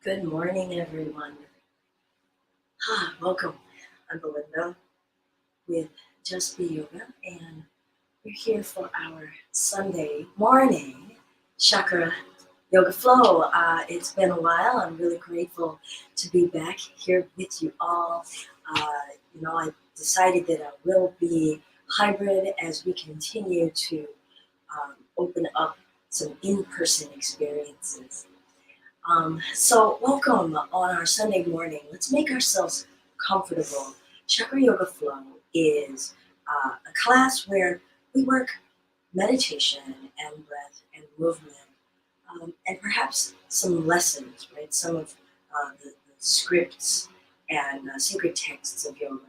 Good morning, everyone. Welcome. I'm Belinda with Just Be Yoga, and we're here for our Sunday morning Chakra Yoga Flow. It's been a while. I'm really grateful to be back here with you all. I decided that I will be hybrid as we continue to open up some in-person experiences. So welcome on our Sunday morning. Let's make ourselves comfortable. Chakra Yoga Flow is a class where we work meditation and breath and movement, and perhaps some lessons, right? Some of the scripts and secret texts of yoga,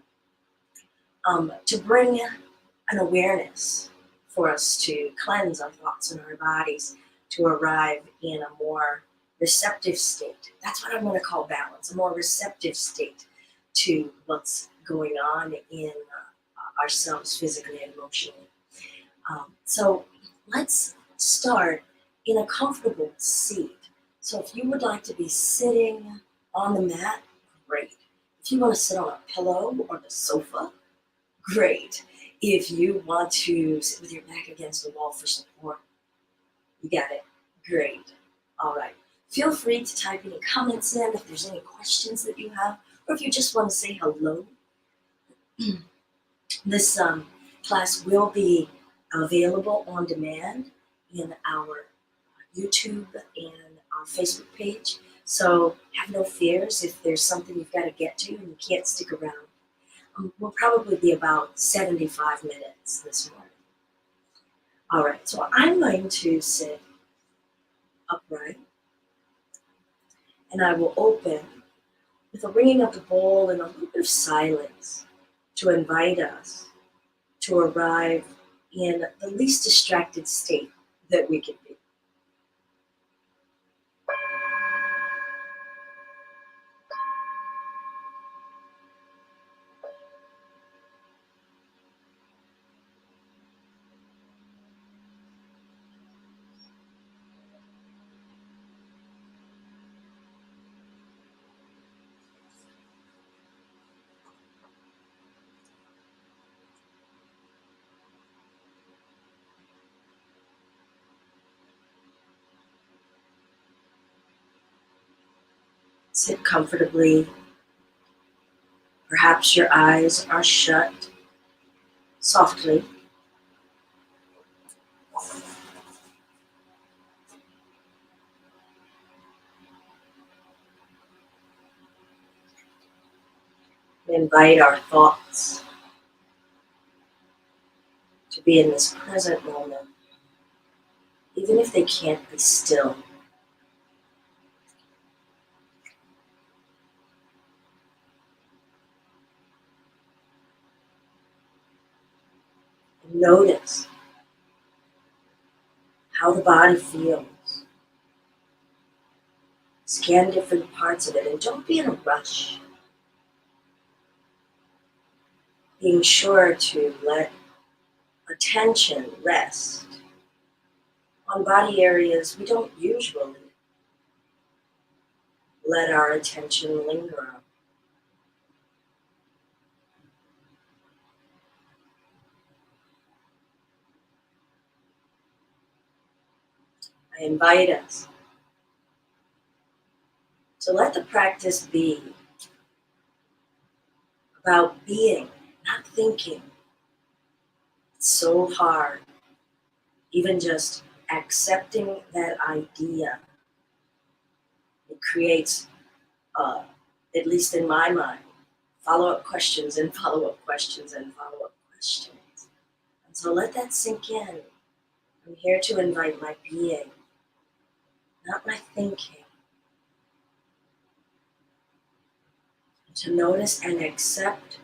to bring an awareness for us to cleanse our thoughts and our bodies, to arrive in a more receptive state. That's what I'm going to call balance, a more receptive state to what's going on in ourselves physically and emotionally. So let's start in a comfortable seat. So if you would like to be sitting on the mat, great. If you want to sit on a pillow or the sofa, great. If you want to sit with your back against the wall for support, you got it. Great. All right. Feel free to type any comments in if there's any questions that you have, or if you just want to say hello. This class will be available on demand in our YouTube and our Facebook page. So have no fears if there's something you've got to get to and you can't stick around. We'll probably be about 75 minutes this morning. All right, so I'm going to sit upright, and I will open with a ringing of the bowl and a little bit of silence to invite us to arrive in the least distracted state that we can be. Sit comfortably. Perhaps your eyes are shut softly. We invite our thoughts to be in this present moment, even if they can't be still. And notice how the body feels. Scan different parts of it, and don't be in a rush. Being sure to let attention rest on body areas we don't usually let our attention linger on. I invite us to let the practice be about being, not thinking. It's so hard. Even just accepting that idea, it creates, at least in my mind, follow-up questions and follow-up questions and follow-up questions. And so let that sink in. I'm here to invite my being, not my thinking. To notice and accept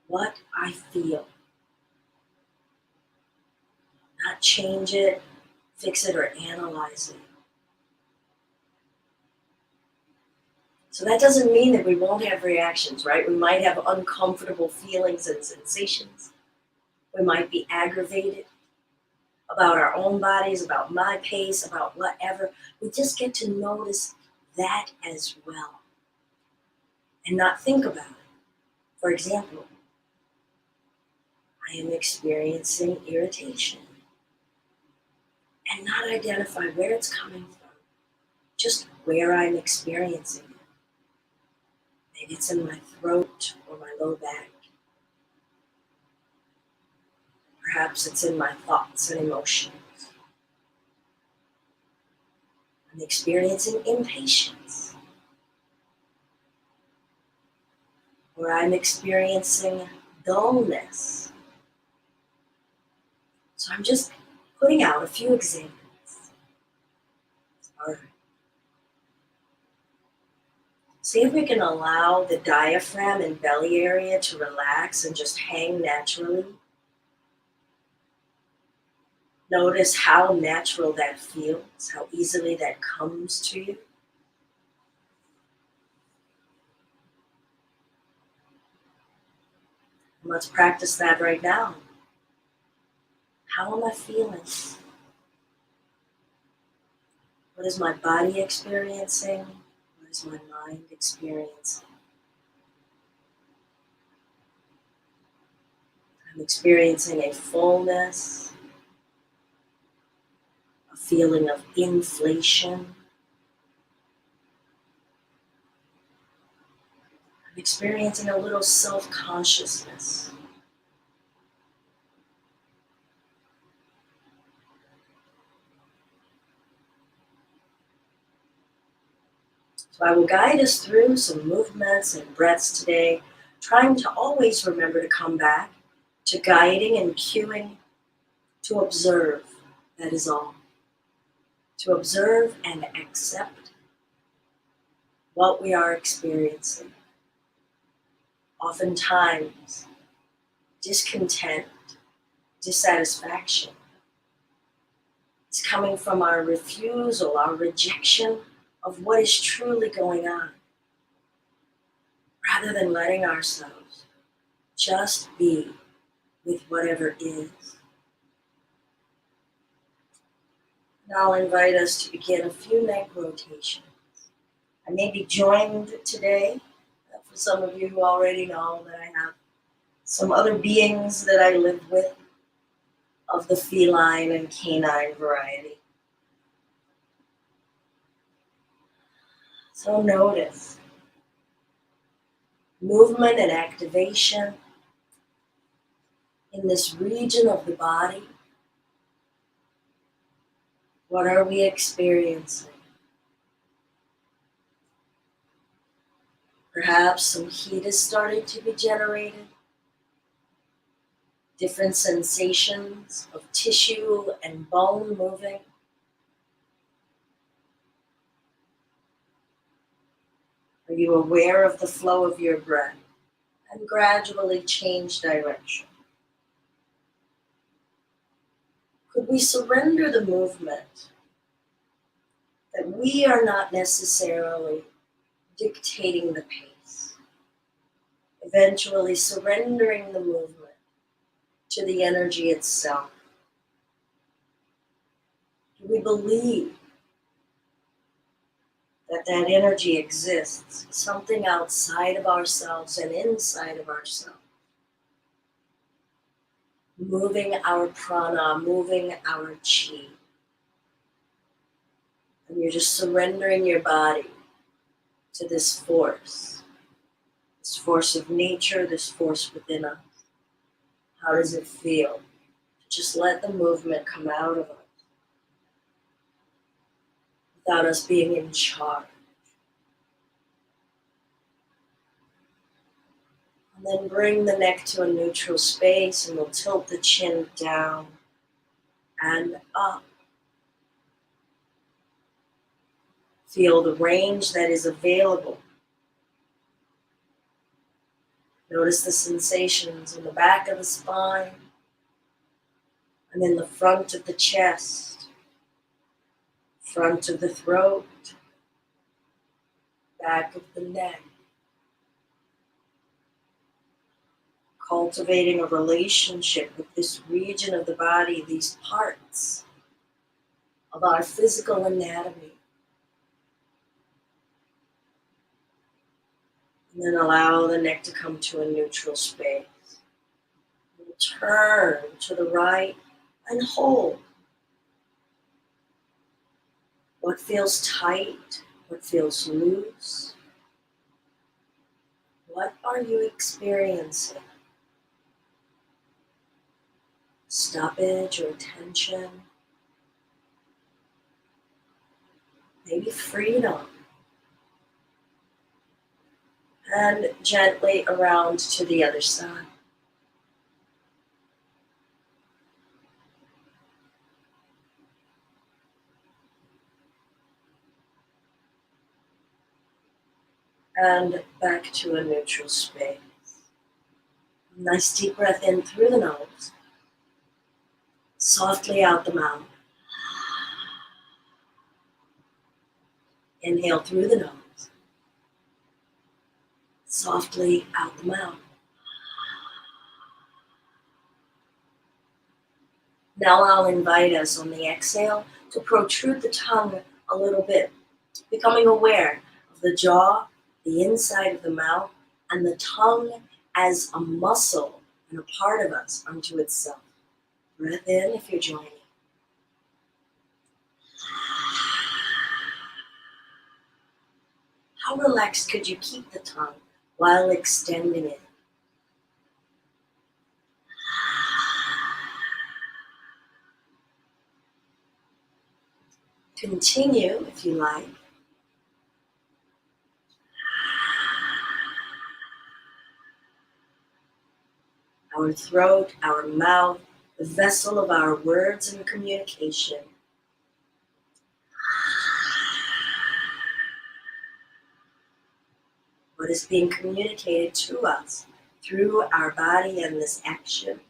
what I feel. Not change it, fix it, or analyze it. So that doesn't mean that we won't have reactions, right? We might have uncomfortable feelings and sensations. We might be aggravated about our own bodies, about my pace, about whatever. We just get to notice that as well and not think about it. For example, I am experiencing irritation and not identify where it's coming from, just where I'm experiencing it. Maybe it's in my throat or my low back. Perhaps it's in my thoughts and emotions. I'm experiencing impatience, or I'm experiencing dullness. So I'm just putting out a few examples. All right. See if we can allow the diaphragm and belly area to relax and just hang naturally. Notice how natural that feels, how easily that comes to you. Let's practice that right now. How am I feeling? What is my body experiencing? What is my mind experiencing? I'm experiencing a fullness, a feeling of inflation. I'm experiencing a little self-consciousness. So I will guide us through some movements and breaths today, trying to always remember to come back to guiding and cueing, to observe, that is all. To observe and accept what we are experiencing. Oftentimes, discontent, dissatisfaction is coming from our refusal, our rejection of what is truly going on, rather than letting ourselves just be with whatever is. And I'll invite us to begin a few neck rotations. I may be joined today, for some of you who already know that I have some other beings that I live with of the feline and canine variety. So notice movement and activation in this region of the body. What are we experiencing? Perhaps some heat is starting to be generated. Different sensations of tissue and bone moving. Are you aware of the flow of your breath and gradually change direction? Could we surrender the movement that we are not necessarily dictating the pace, eventually surrendering the movement to the energy itself? Do we believe that that energy exists, something outside of ourselves and inside of ourselves, moving our prana, moving our chi? And you're just surrendering your body to this force of nature, this force within us. How does it feel to just let the movement come out of us without us being in charge? And then bring the neck to a neutral space, and we'll tilt the chin down and up. Feel the range that is available. Notice the sensations in the back of the spine and in the front of the chest, front of the throat, back of the neck. Cultivating a relationship with this region of the body, these parts of our physical anatomy. And then allow the neck to come to a neutral space. And turn to the right and hold. What feels tight? What feels loose? What are you experiencing? Stoppage or tension? Maybe freedom. And gently around to the other side. And back to a neutral space. Nice deep breath in through the nose. Softly out the mouth. Inhale through the nose. Softly out the mouth. Now I'll invite us on the exhale to protrude the tongue a little bit, becoming aware of the jaw, the inside of the mouth, and the tongue as a muscle and a part of us unto itself. Breath in if you're joining. How relaxed could you keep the tongue while extending it? Continue if you like. Our throat, our mouth, the vessel of our words and communication. What is being communicated to us through our body and this action.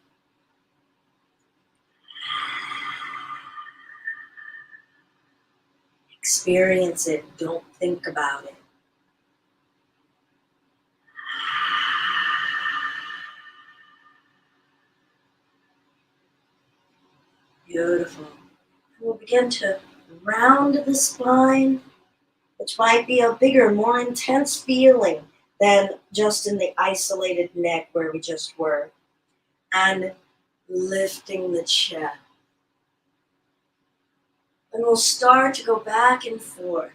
Experience it, don't think about it. Beautiful. We'll begin to round the spine, which might be a bigger, more intense feeling than just in the isolated neck where we just were. And lifting the chest. And we'll start to go back and forth.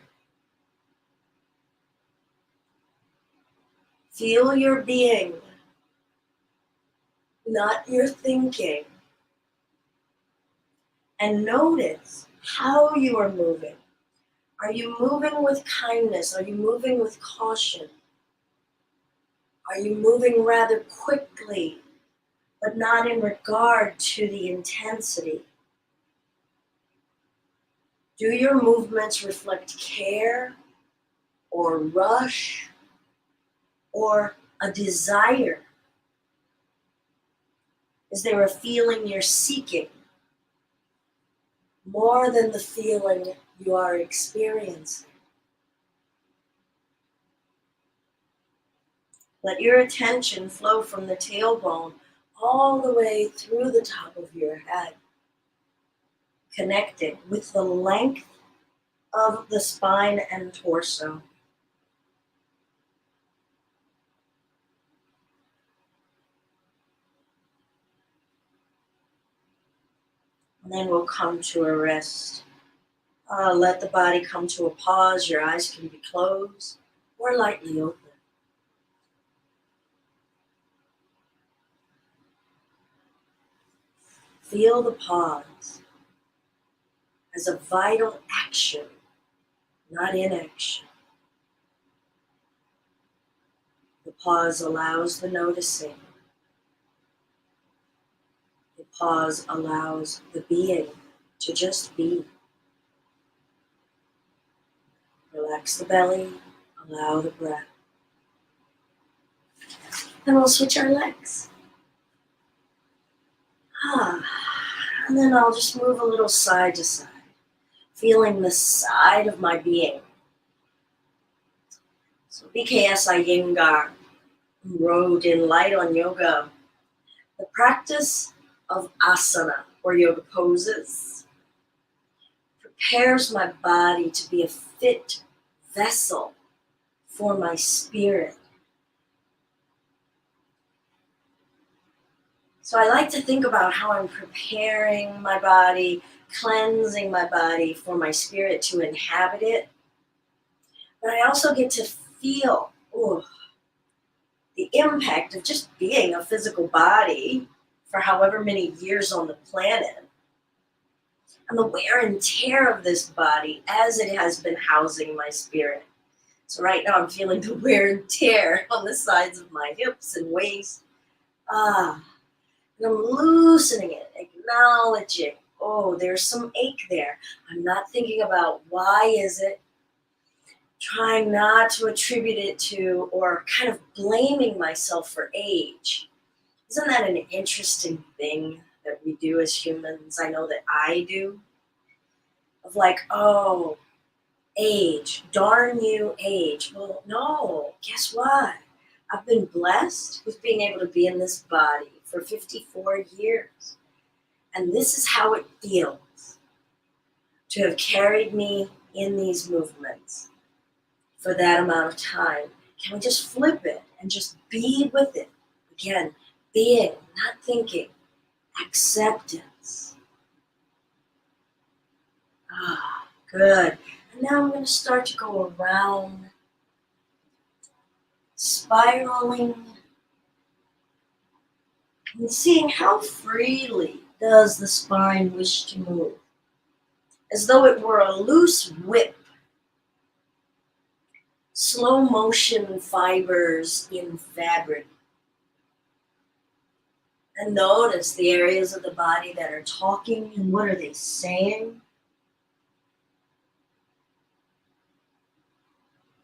Feel your being, not your thinking. And notice how you are moving. Are you moving with kindness? Are you moving with caution? Are you moving rather quickly, but not in regard to the intensity? Do your movements reflect care or rush or a desire? Is there a feeling you're seeking more than the feeling you are experiencing? Let your attention flow from the tailbone all the way through the top of your head, connecting with the length of the spine and torso. And then we'll come to a rest. Let the body come to a pause. Your eyes can be closed or lightly open. Feel the pause as a vital action, not inaction. The pause allows the noticing. The pause allows the being to just be. Relax the belly, allow the breath. Then we'll switch our legs. And then I'll just move a little side to side, feeling the side of my being. So BKS Iyengar wrote in Light on Yoga, the practice of asana, or yoga poses, prepares my body to be a fit vessel for my spirit So I like to think about how I'm preparing my body, cleansing my body for my spirit to inhabit it. But I also get to feel the impact of just being a physical body for however many years on the planet, and the wear and tear of this body as it has been housing my spirit. So right now I'm feeling the wear and tear on the sides of my hips and waist. And I'm loosening it, acknowledging, there's some ache there. I'm not thinking about why is it, trying not to attribute it to or kind of blaming myself for age. Isn't that an interesting thing that we do as humans? I know that I do. Of like, age, darn you, age. Well, no, guess what? I've been blessed with being able to be in this body for 54 years. And this is how it feels to have carried me in these movements for that amount of time. Can we just flip it and just be with it? Again, being, not thinking, acceptance. Good. And now I'm going to start to go around, spiraling, and seeing how freely does the spine wish to move. As though it were a loose whip. Slow motion fibers in fabric. And notice the areas of the body that are talking and what are they saying.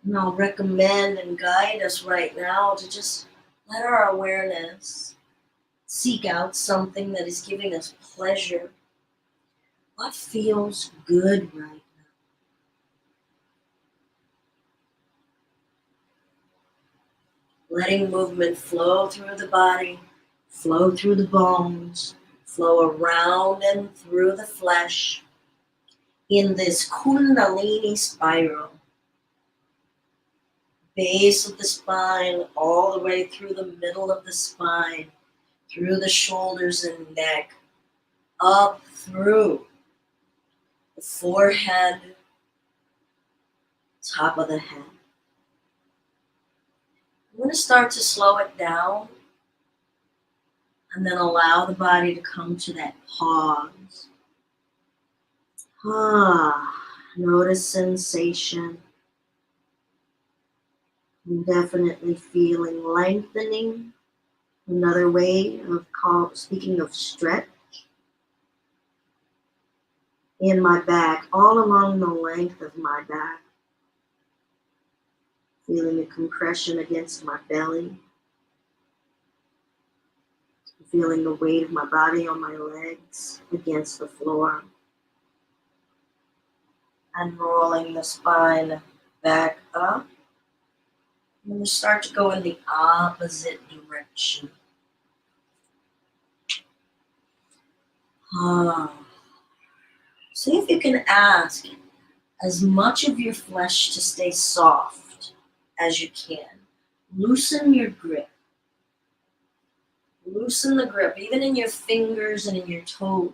And I'll recommend and guide us right now to just let our awareness seek out something that is giving us pleasure. What feels good right now? Letting movement flow through the body, flow through the bones, flow around and through the flesh in this Kundalini spiral. Base of the spine, all the way through the middle of the spine, through the shoulders and neck, up through the forehead, top of the head. I'm going to start to slow it down and then allow the body to come to that pause. Notice sensation. I'm definitely feeling lengthening. Another way of speaking of stretch. In my back, all along the length of my back. Feeling a compression against my belly. Feeling the weight of my body on my legs against the floor. And rolling the spine back up. And we start to go in the opposite direction. See if you can ask as much of your flesh to stay soft as you can. Loosen your grip. Loosen the grip, even in your fingers and in your toes.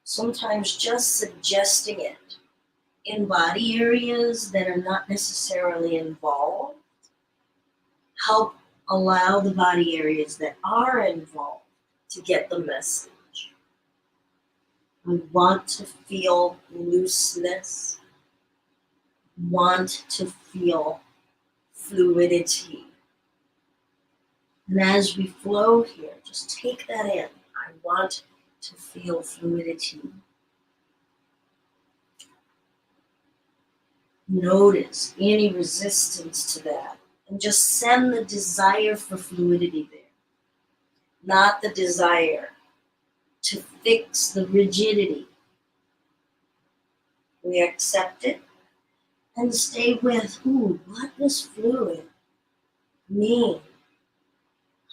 Sometimes just suggesting it in body areas that are not necessarily involved help allow the body areas that are involved to get the message. I want to feel looseness, want to feel fluidity. And as we flow here, just take that in. I want to feel fluidity. Notice any resistance to that and just send the desire for fluidity there, not the desire to fix the rigidity. We accept it and stay with, what does fluid mean?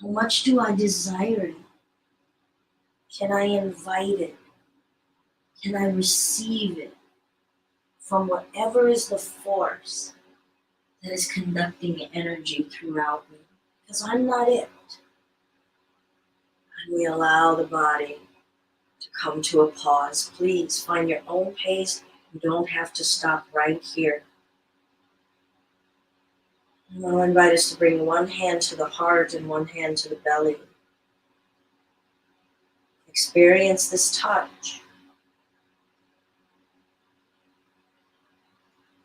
How much do I desire it? Can I invite it? Can I receive it from whatever is the force that is conducting energy throughout me? Because I'm not it. And we allow the body to come to a pause. Please find your own pace. You don't have to stop right here. And I'll invite us to bring one hand to the heart and one hand to the belly. Experience this touch.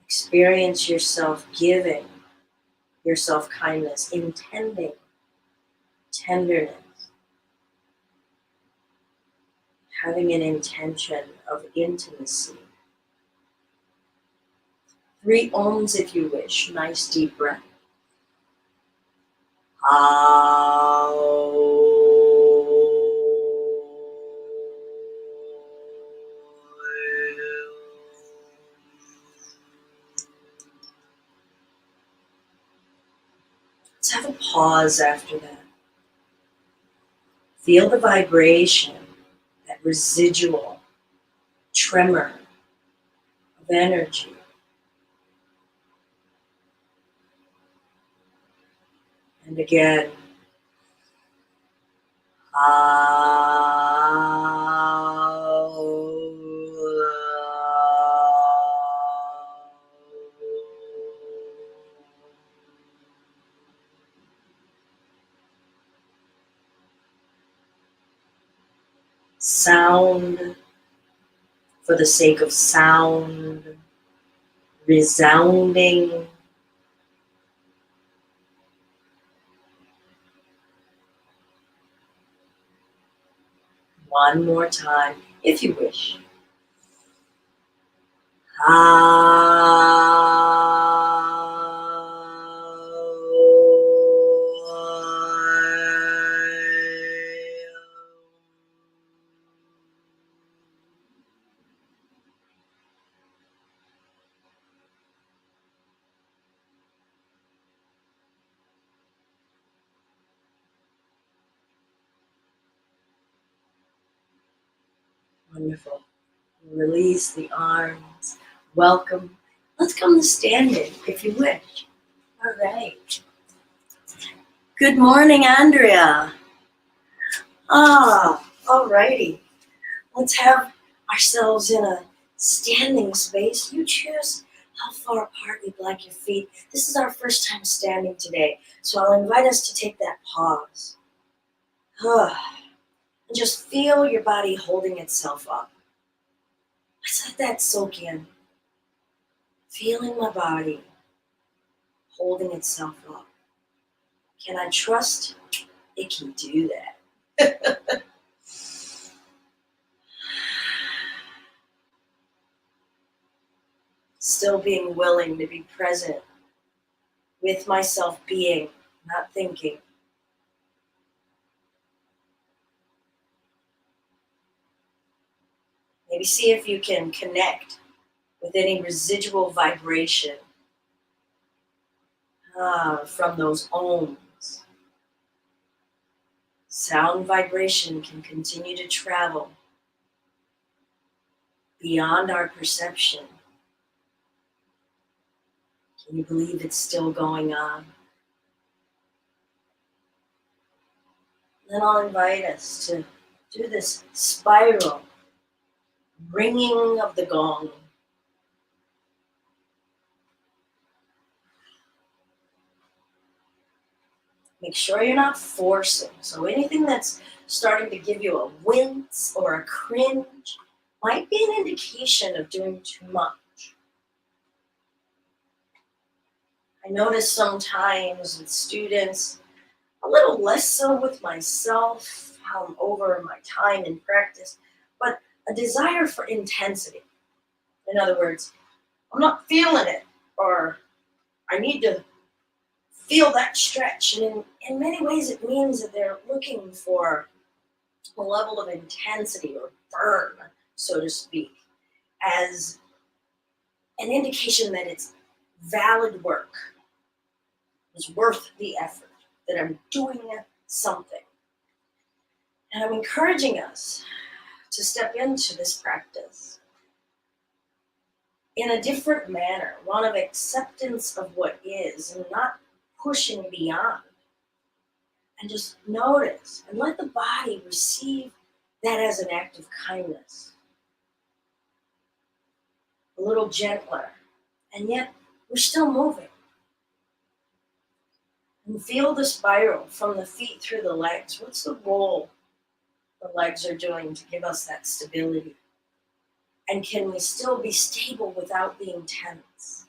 Experience yourself giving yourself kindness, intending tenderness, having an intention of intimacy. 3 ohms if you wish. Nice deep breath. Let's have a pause after that. Feel the vibration, that residual tremor of energy. And again, sound for the sake of sound, resounding. One more time, if you wish. Wonderful. Release the arms. Welcome. Let's come to standing, if you wish. All right. Good morning, Andrea. All righty. Let's have ourselves in a standing space. You choose how far apart you'd like your feet. This is our first time standing today, so I'll invite us to take that pause. And just feel your body holding itself up. Let's let that soak in. Feeling my body holding itself up. Can I trust it can do that? Still being willing to be present with myself being, not thinking. Maybe see if you can connect with any residual vibration from those ohms. Sound vibration can continue to travel beyond our perception. Can you believe it's still going on? Then I'll invite us to do this spiral ringing of the gong. Make sure you're not forcing. So anything that's starting to give you a wince or a cringe might be an indication of doing too much. I notice sometimes with students, a little less so with myself, how I'm over my time in practice, but a desire for intensity. In other words, I'm not feeling it, or I need to feel that stretch. And in many ways, it means that they're looking for a level of intensity or burn, so to speak, as an indication that it's valid work, it's worth the effort, that I'm doing something. And I'm encouraging us to step into this practice in a different manner, one of acceptance of what is and not pushing beyond. And just notice and let the body receive that as an act of kindness. A little gentler. And yet, we're still moving. And feel the spiral from the feet through the legs. What's the role the legs are doing to give us that stability? And can we still be stable without being tense?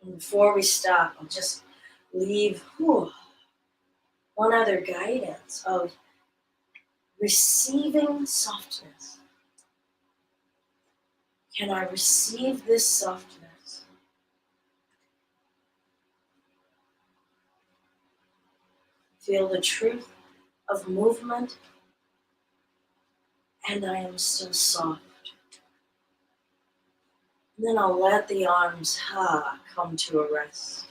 And before we stop, I'll just leave one other guidance of receiving softness. Can I receive this softness? Feel the truth of movement, and I am still soft. And then I'll let the arms come to a rest.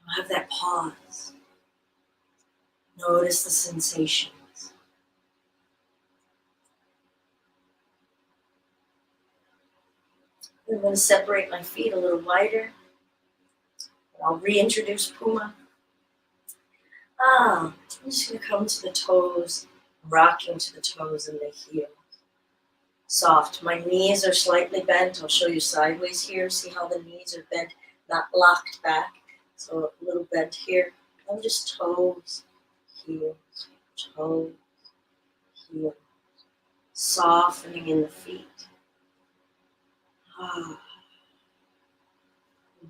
I'll have that pause. Notice the sensations. I'm going to separate my feet a little wider. I'll reintroduce Puma. I'm just going to come to the toes, rocking to the toes and the heel. Soft. My knees are slightly bent. I'll show you sideways here. See how the knees are bent, not locked back. So a little bent here. I'm just toes, heels, toes, heels. Softening in the feet.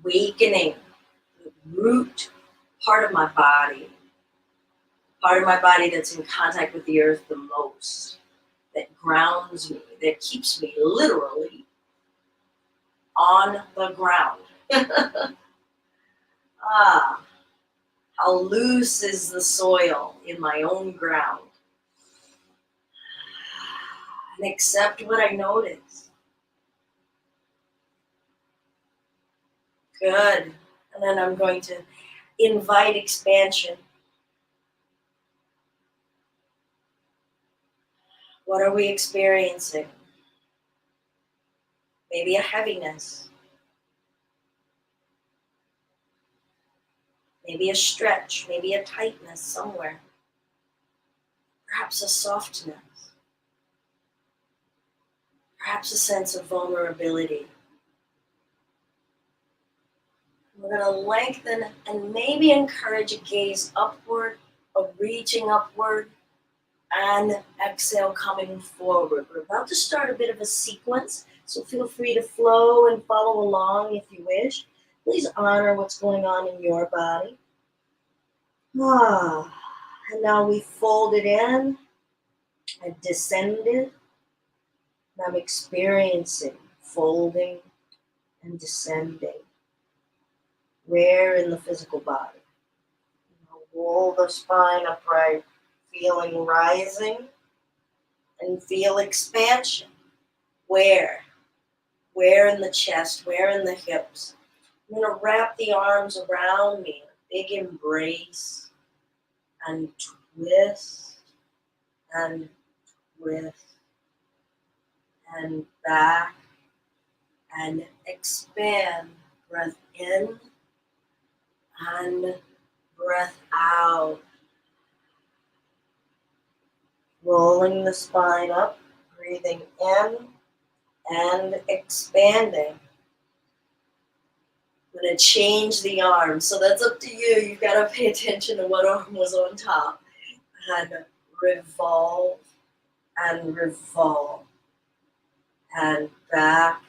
Awakening the root part of my body that's in contact with the earth the most, that grounds me, that keeps me literally on the ground. How loose is the soil in my own ground. And accept what I notice. Good. And then I'm going to invite expansion. What are we experiencing? Maybe a heaviness. Maybe a stretch. Maybe a tightness somewhere. Perhaps a softness. Perhaps a sense of vulnerability. We're going to lengthen and maybe encourage a gaze upward, a reaching upward, and exhale coming forward. We're about to start a bit of a sequence, so feel free to flow and follow along if you wish. Please honor what's going on in your body. And now we folded in and descended. And I'm experiencing folding and descending. Where in the physical body? Roll the spine upright, feeling rising, and feel expansion. Where? Where in the chest? Where in the hips? I'm going to wrap the arms around me, a big embrace, and twist, and twist, and back, and expand. Breath in, and breath out. Rolling the spine up, breathing in and expanding. I'm going to change the arm. So that's up to you. You've got to pay attention to what arm was on top. And revolve and revolve. And back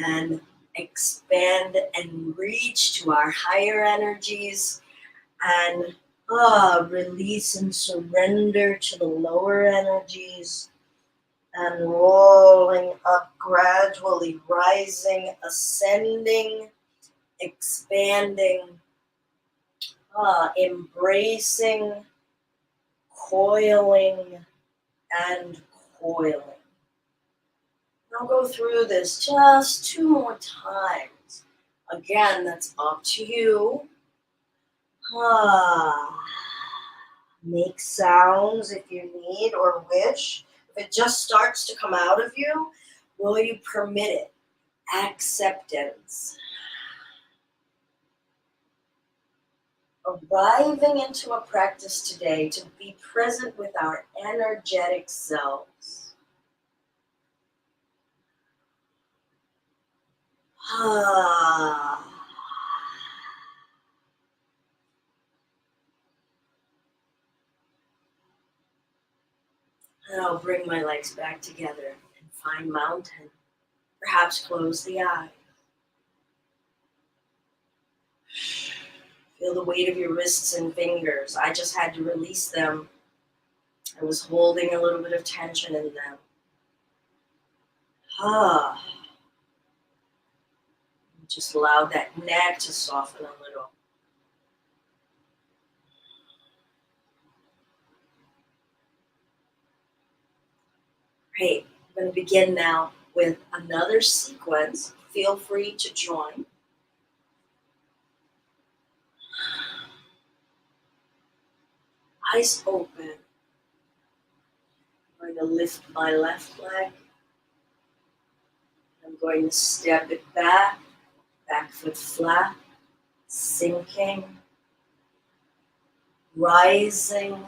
and expand and reach to our higher energies and release and surrender to the lower energies and rolling up gradually, rising, ascending, expanding, embracing, coiling, and coiling. I'll go through this just 2 more times. Again, that's up to you. Make sounds if you need or wish. If it just starts to come out of you, will you permit it? Acceptance. arriving into a practice today to be present with our energetic selves. And I'll bring my legs back together and find mountain. Perhaps close the eye. Feel the weight of your wrists and fingers. I just had to release them. I was holding a little bit of tension in them. Just allow that neck to soften a little. Great. I'm going to begin now with another sequence. Feel free to join. Eyes open. I'm going to lift my left leg. I'm going to step it back foot flat, sinking, rising,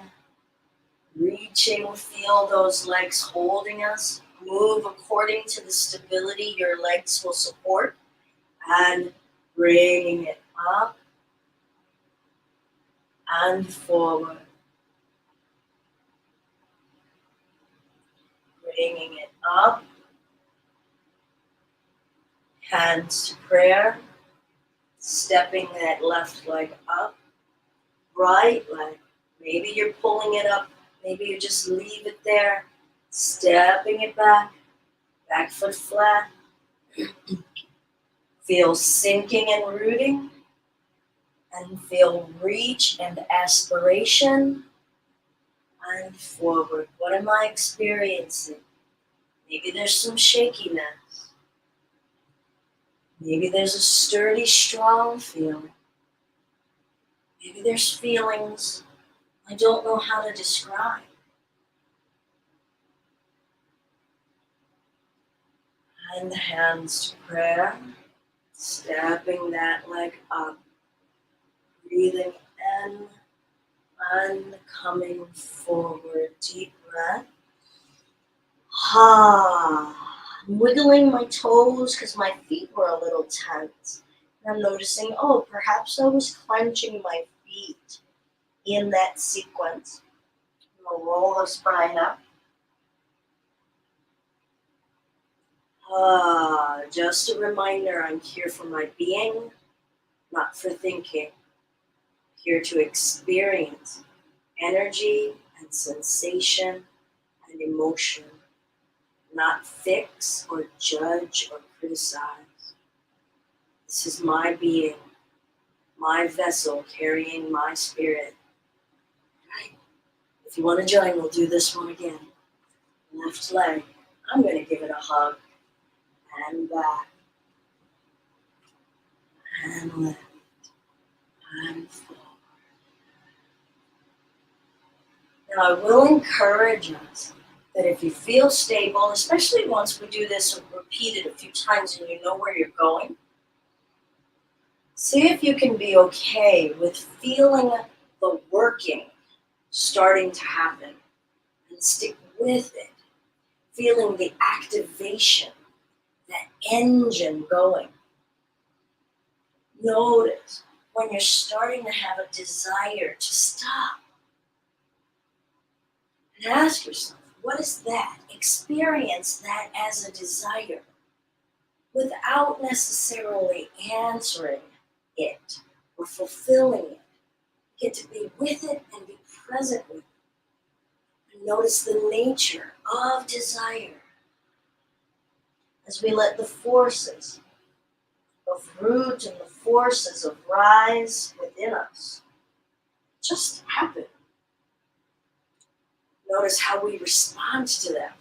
reaching. Feel those legs holding us. Move according to the stability your legs will support, and bringing it up and forward. Bringing it up. Hands to prayer. Stepping that left leg up. Right leg. Maybe you're pulling it up. Maybe you just leave it there. Stepping it back foot flat. Feel sinking and rooting. And feel reach and aspiration. And forward. What am I experiencing? Maybe there's some shakiness. Maybe there's a sturdy, strong feeling. Maybe there's feelings I don't know how to describe. And hands to prayer. Stepping that leg up. Breathing in and coming forward. Deep breath. I'm wiggling my toes because my feet were a little tense. And I'm noticing, perhaps I was clenching my feet in that sequence. I'm going to roll the spine up. Just a reminder, I'm here for my being, not for thinking. Here to experience energy and sensation and emotion, not fix or judge or criticize. This is my being, my vessel carrying my spirit. Right. If you want to join, we'll do this one again. Left leg, I'm going to give it a hug. And back. And left. And forward. Now I will encourage us that if you feel stable, especially once we do this and repeat it a few times and you know where you're going, see if you can be okay with feeling the working starting to happen and stick with it. Feeling the activation, that engine going. Notice when you're starting to have a desire to stop. And ask yourself, what is that? Experience that as a desire without necessarily answering it or fulfilling it. Get to be with it and be present with it. And notice the nature of desire as we let the forces of root and the forces of rise within us just happen. Notice how we respond to them.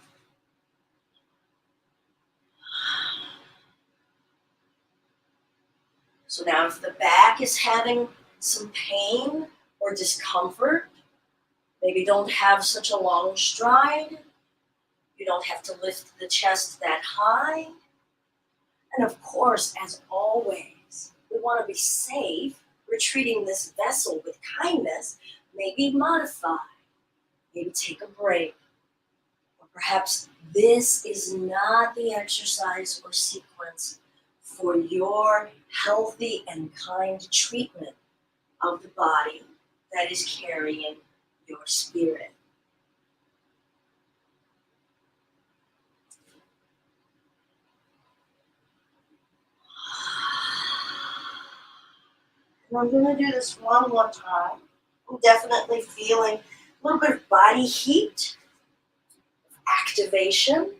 So now if the back is having some pain or discomfort, maybe don't have such a long stride, you don't have to lift the chest that high. And of course, as always, we want to be safe, we're treating this vessel with kindness, maybe modify, maybe take a break. Or perhaps this is not the exercise or sequence for your healthy and kind treatment of the body that is carrying your spirit. And I'm going to do this one more time. I'm definitely feeling a little bit of body heat, activation.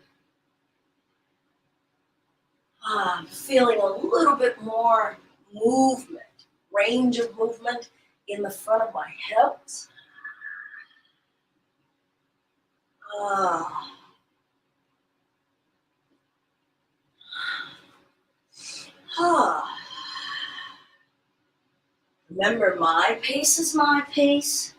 I'm feeling a little bit more movement, range of movement in the front of my hips. Remember, my pace is my pace.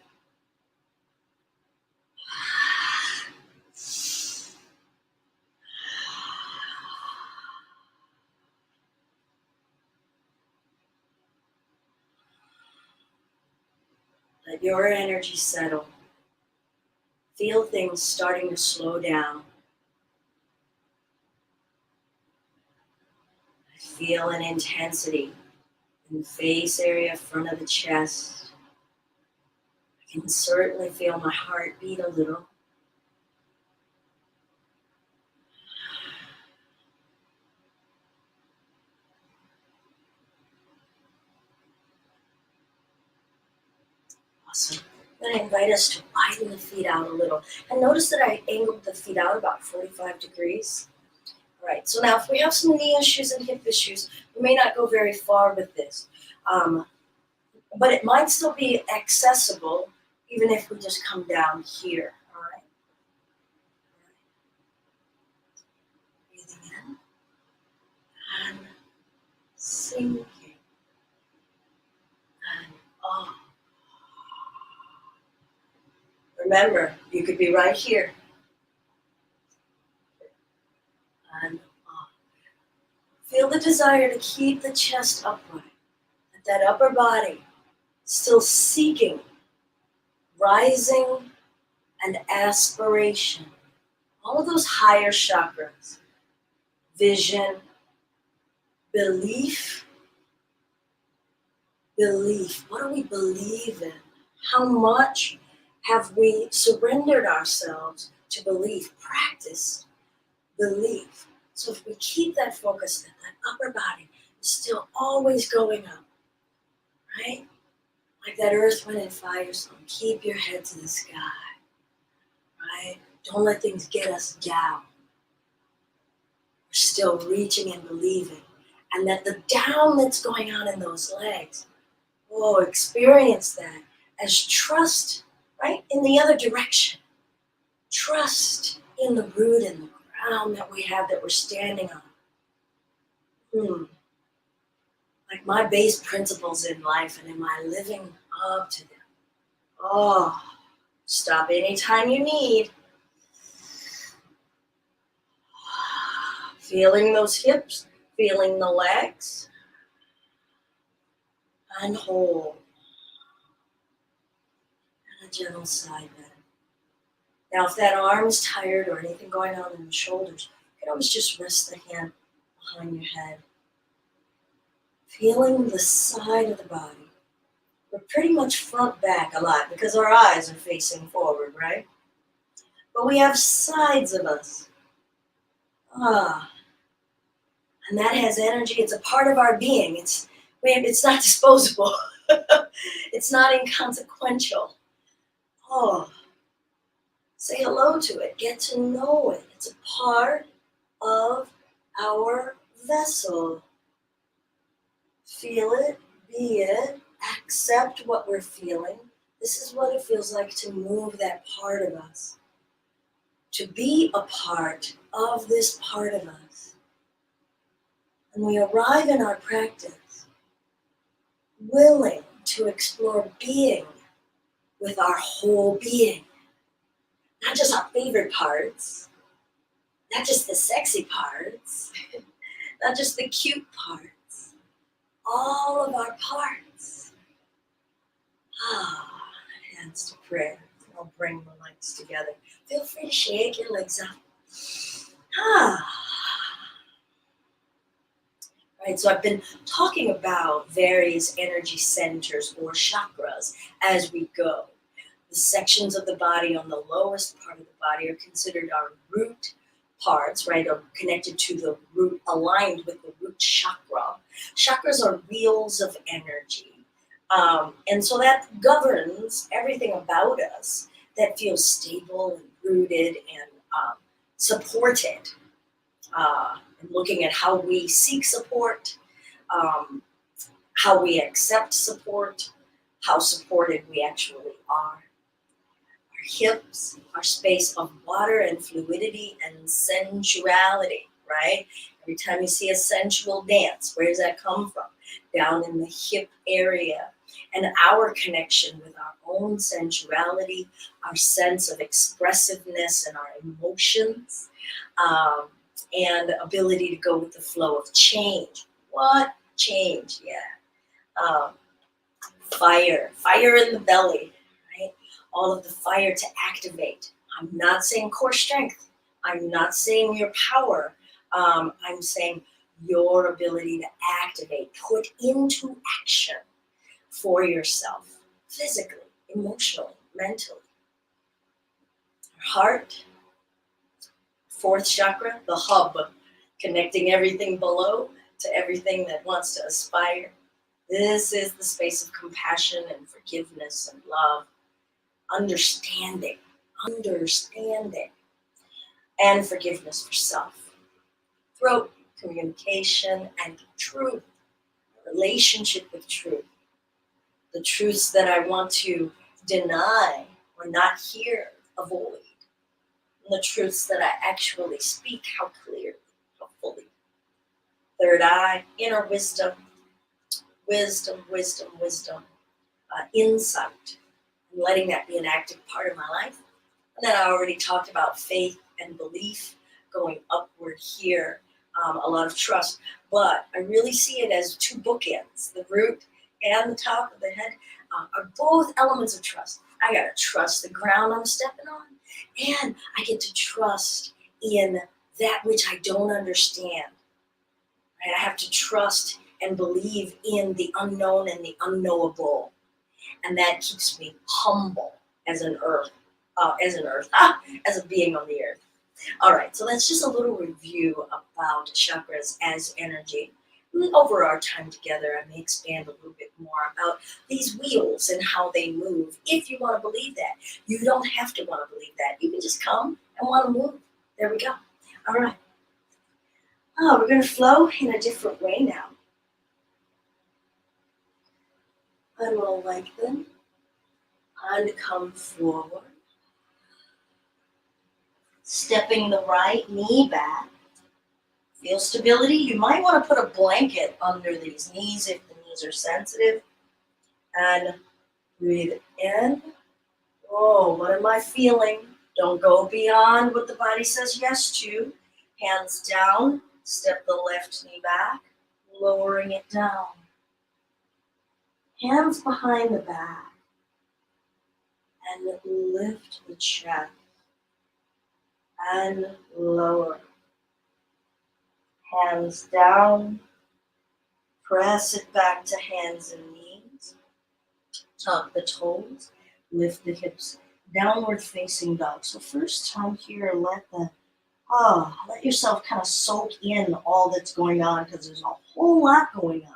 Let your energy settle. Feel things starting to slow down. I feel an intensity in the face area, front of the chest. I can certainly feel my heart beat a little. Awesome. I'm going to invite us to widen the feet out a little. And notice that I angled the feet out about 45 degrees. All right, so now if we have some knee issues and hip issues, we may not go very far with this. But it might still be accessible even if we just come down here. All right. Breathing in and sinking and off. Remember, you could be right here. And off. Feel the desire to keep the chest upright. That upper body still seeking, rising, and aspiration. All of those higher chakras. Vision, belief. What do we believe in? How much have we surrendered ourselves to belief, practice belief? So if we keep that focus, that upper body is still always going up, right? Like that earth, wind, and fire song. Keep your head to the sky, right? Don't let things get us down. We're still reaching and believing. And that the down that's going on in those legs, experience that as trust, right? In the other direction. Trust in the root and the ground that we have that we're standing on. Like my base principles in life, and am I living up to them? Stop anytime you need. Feeling those hips, feeling the legs. And hold. And a gentle side bend. Now, if that arm is tired or anything going on in the shoulders, you can always just rest the hand behind your head. Feeling the side of the body. We're pretty much front back a lot because our eyes are facing forward, right? But we have sides of us. And that has energy. It's a part of our being. It's not disposable. It's not inconsequential. Say hello to it. Get to know it. It's a part of our vessel. Feel it, be it, accept what we're feeling. This is what it feels like to move that part of us. To be a part of this part of us. And we arrive in our practice willing to explore being with our whole being. Not just our favorite parts, not just the sexy parts, not just the cute parts, all of our parts. prayer. I'll bring the legs together. Feel free to shake your legs up. Ah. Right, so I've been talking about various energy centers or chakras as we go. The sections of the body on the lowest part of the body are considered our root parts, right, are connected to the root, aligned with the root chakra. Chakras are wheels of energy. And so that governs everything about us that feels stable and rooted and supported. And looking at how we seek support, um, how we accept support, how supported we actually are. Our hips, our space of water and fluidity and sensuality, right? Every time you see a sensual dance, where does that come from? Down in the hip area. And our connection with our own sensuality, our sense of expressiveness and our emotions, and ability to go with the flow of change. What change? Yeah. Fire in the belly, right? All of the fire to activate. I'm not saying core strength. I'm not saying your power. I'm saying your ability to activate, put into action for yourself, physically, emotionally, mentally. Heart, fourth chakra, the hub, connecting everything below to everything that wants to aspire. This is the space of compassion and forgiveness and love, understanding, and forgiveness for self. Throat, communication, and truth, relationship with truth. The truths that I want to deny or not hear, avoid. And the truths that I actually speak, how clearly, how fully. Third eye, inner wisdom, insight, and letting that be an active part of my life. And then I already talked about faith and belief going upward here, a lot of trust. But I really see it as two bookends. The root and the top of the head are both elements of trust. I got to trust the ground I'm stepping on, and I get to trust in that which I don't understand. Right? I have to trust and believe in the unknown and the unknowable. And that keeps me humble as an as a being on the earth. All right, so that's just a little review about chakras as energy. Over our time together, I may expand a little bit more about these wheels and how they move. If you want to believe that, you don't have to want to believe that. You can just come and want to move. There we go. All right. Oh, we're going to flow in a different way now. I will lengthen and come forward. Stepping the right knee back. Feel stability. You might want to put a blanket under these knees if the knees are sensitive. And breathe in. Oh, what am I feeling? Don't go beyond what the body says yes to. Hands down. Step the left knee back. Lowering it down. Hands behind the back. And lift the chest. And lower. Hands down. Press it back to hands and knees. Tuck the toes. Lift the hips. Downward facing dog. So first time here, let yourself kind of soak in all that's going on, because there's a whole lot going on.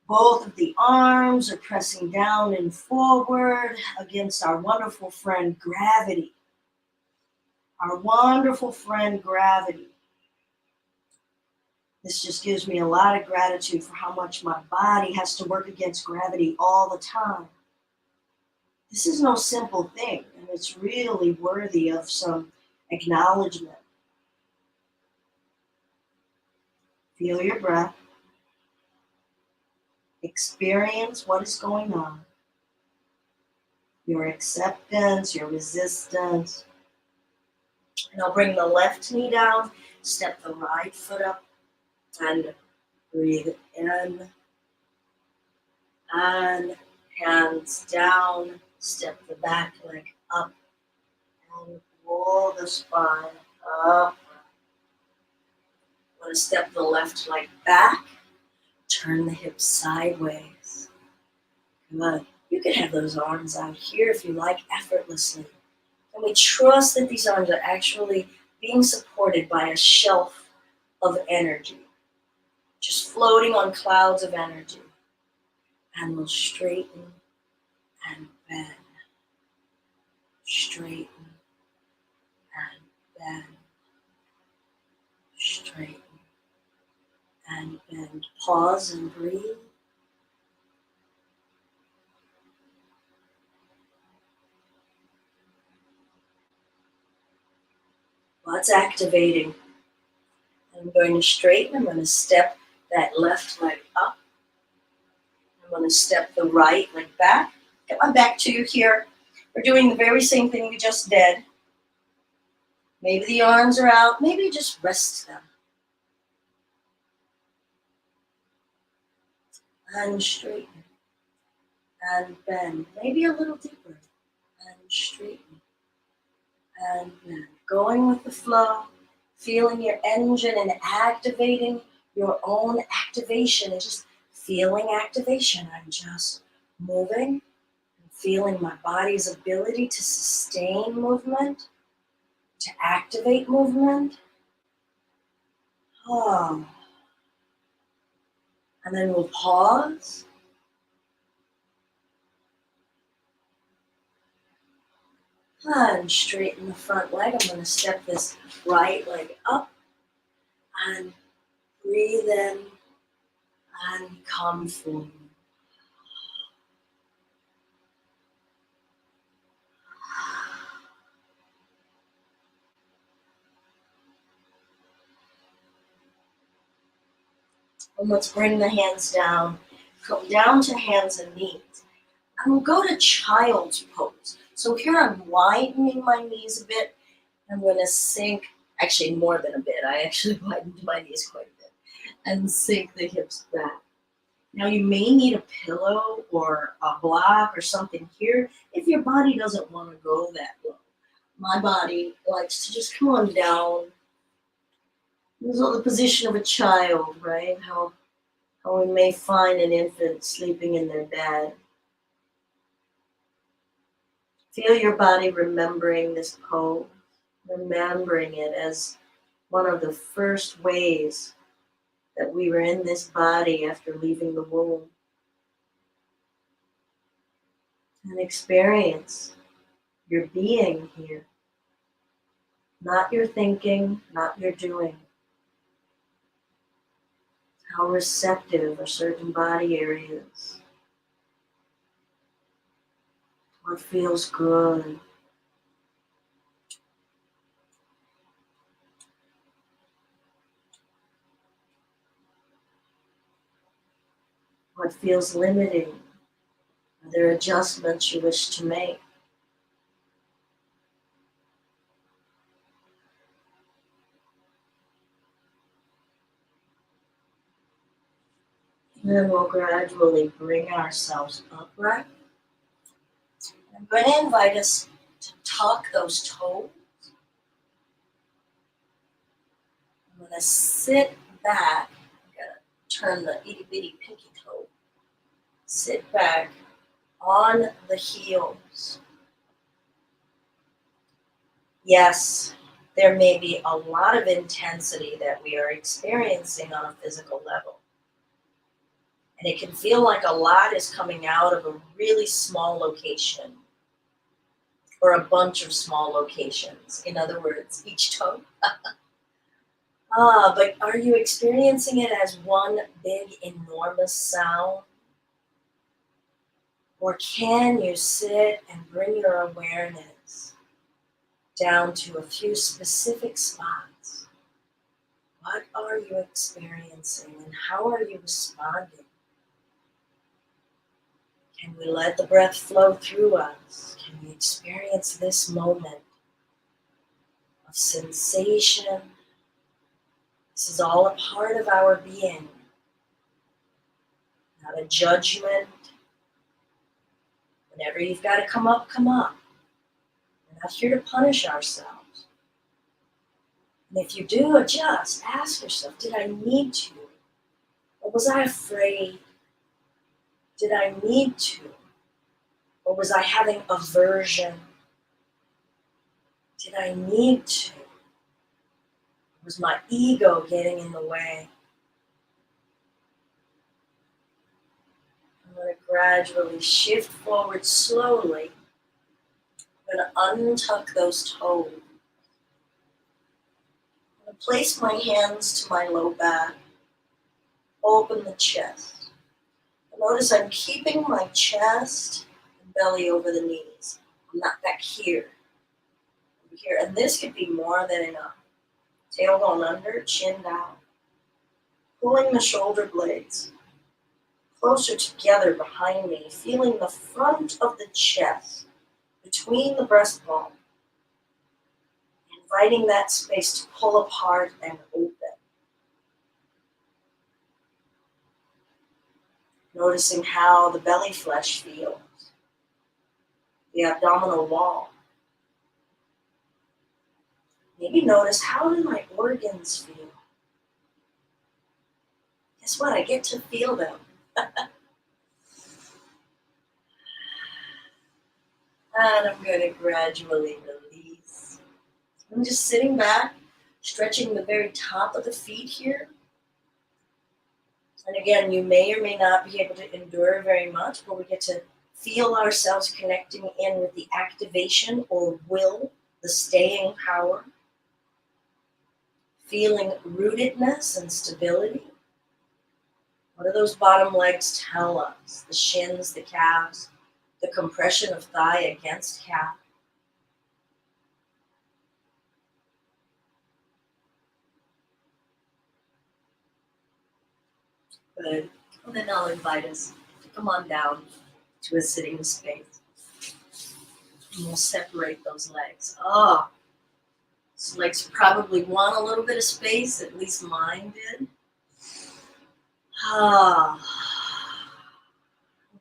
Both of the arms are pressing down and forward against our wonderful friend gravity. Our wonderful friend gravity. This just gives me a lot of gratitude for how much my body has to work against gravity all the time. This is no simple thing, and it's really worthy of some acknowledgement. Feel your breath. Experience what is going on. Your acceptance, your resistance. And I'll bring the left knee down, step the right foot up, and breathe in. And hands down, Step the back leg up and roll the spine up. Want to step the left leg back. Turn the hips sideways. Good. You can have those arms out here if you like, effortlessly. And we trust that these arms are actually being supported by a shelf of energy, just floating on clouds of energy. And we'll straighten and bend. Straighten and bend. Straighten and bend. Pause and breathe. Well, it's activating. I'm going to straighten. I'm going to step that left leg up. I'm going to step the right leg back. Get my back to you here. We're doing the very same thing we just did. Maybe the arms are out. Maybe just rest them. And straighten. And bend. Maybe a little deeper. And straighten. And bend. Going with the flow. Feeling your engine and activating your own activation. And just feeling activation. I'm just moving. Feeling my body's ability to sustain movement, to activate movement. Oh. And then we'll pause. And straighten the front leg. I'm going to step this right leg up and breathe in and come forward. And let's bring the hands down. Come down to hands and knees. And we'll go to child's pose. So here I'm widening my knees a bit. I'm going to sink, actually more than a bit. I actually widened my knees quite a bit. And sink the hips back. Now you may need a pillow or a block or something here if your body doesn't want to go that low. My body likes to just come on down. This is the position of a child, right? How we may find an infant sleeping in their bed. Feel your body remembering this pose, remembering it as one of the first ways that we were in this body after leaving the womb. And experience your being here. Not your thinking, not your doing. How receptive are certain body areas? What feels good? What feels limiting? Are there adjustments you wish to make? And then we'll gradually bring ourselves upright. I'm going to invite us to tuck those toes. I'm going to sit back. I'm going to turn the itty bitty pinky toe. Sit back on the heels. Yes, there may be a lot of intensity that we are experiencing on a physical level. And it can feel like a lot is coming out of a really small location or a bunch of small locations. In other words, each toe. But are you experiencing it as one big, enormous sound? Or can you sit and bring your awareness down to a few specific spots? What are you experiencing and how are you responding? Can we let the breath flow through us? Can we experience this moment of sensation? This is all a part of our being, not a judgment, but Whenever you've got to come up, come up. We're not here to punish ourselves. And if you do adjust, ask yourself, did I need to? Or was I afraid? Did I need to? Or was I having aversion? Did I need to? Was my ego getting in the way? I'm going to gradually shift forward slowly. I'm going to untuck those toes. I'm going to place my hands to my low back. Open the chest. Notice I'm keeping my chest and belly over the knees. I'm not back here. Over here. And this could be more than enough. Tail going under, chin down. Pulling the shoulder blades closer together behind me, feeling the front of the chest between the breastbone, inviting that space to pull apart and open. Noticing how the belly flesh feels, the abdominal wall. Maybe notice, how do my organs feel? Guess what? I get to feel them. And I'm going to gradually release. I'm just sitting back, stretching the very top of the feet here. And again, you may or may not be able to endure very much, but we get to feel ourselves connecting in with the activation or will, the staying power. Feeling rootedness and stability. What do those bottom legs tell us? The shins, the calves, the compression of thigh against calf. Good. And then I'll invite us to come on down to a sitting space. And we'll separate those legs. Those legs probably want a little bit of space, at least mine did.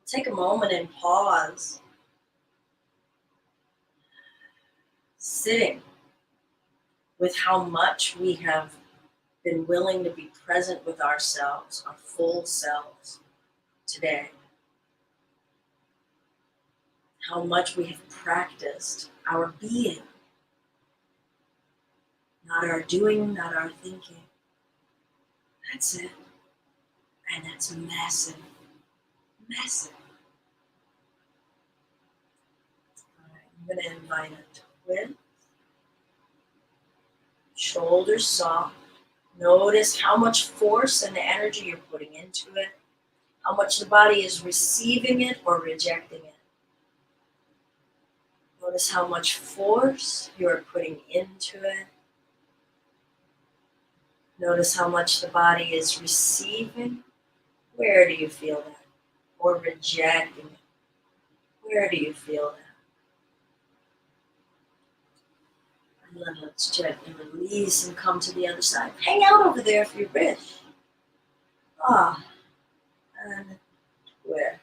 Take a moment and pause. Sitting with how much we have been willing to be present with ourselves, our full selves today. How much we have practiced our being. Not our doing, not our thinking. That's it. And that's massive. Massive. All right, I'm going to invite a twist. Shoulders soft. Notice how much force and energy you're putting into it. How much the body is receiving it or rejecting it. Notice how much force you're putting into it. Notice how much the body is receiving. Where do you feel that? Or rejecting it? Where do you feel that? And then let's gently release and come to the other side. Hang out over there if you wish. And twist.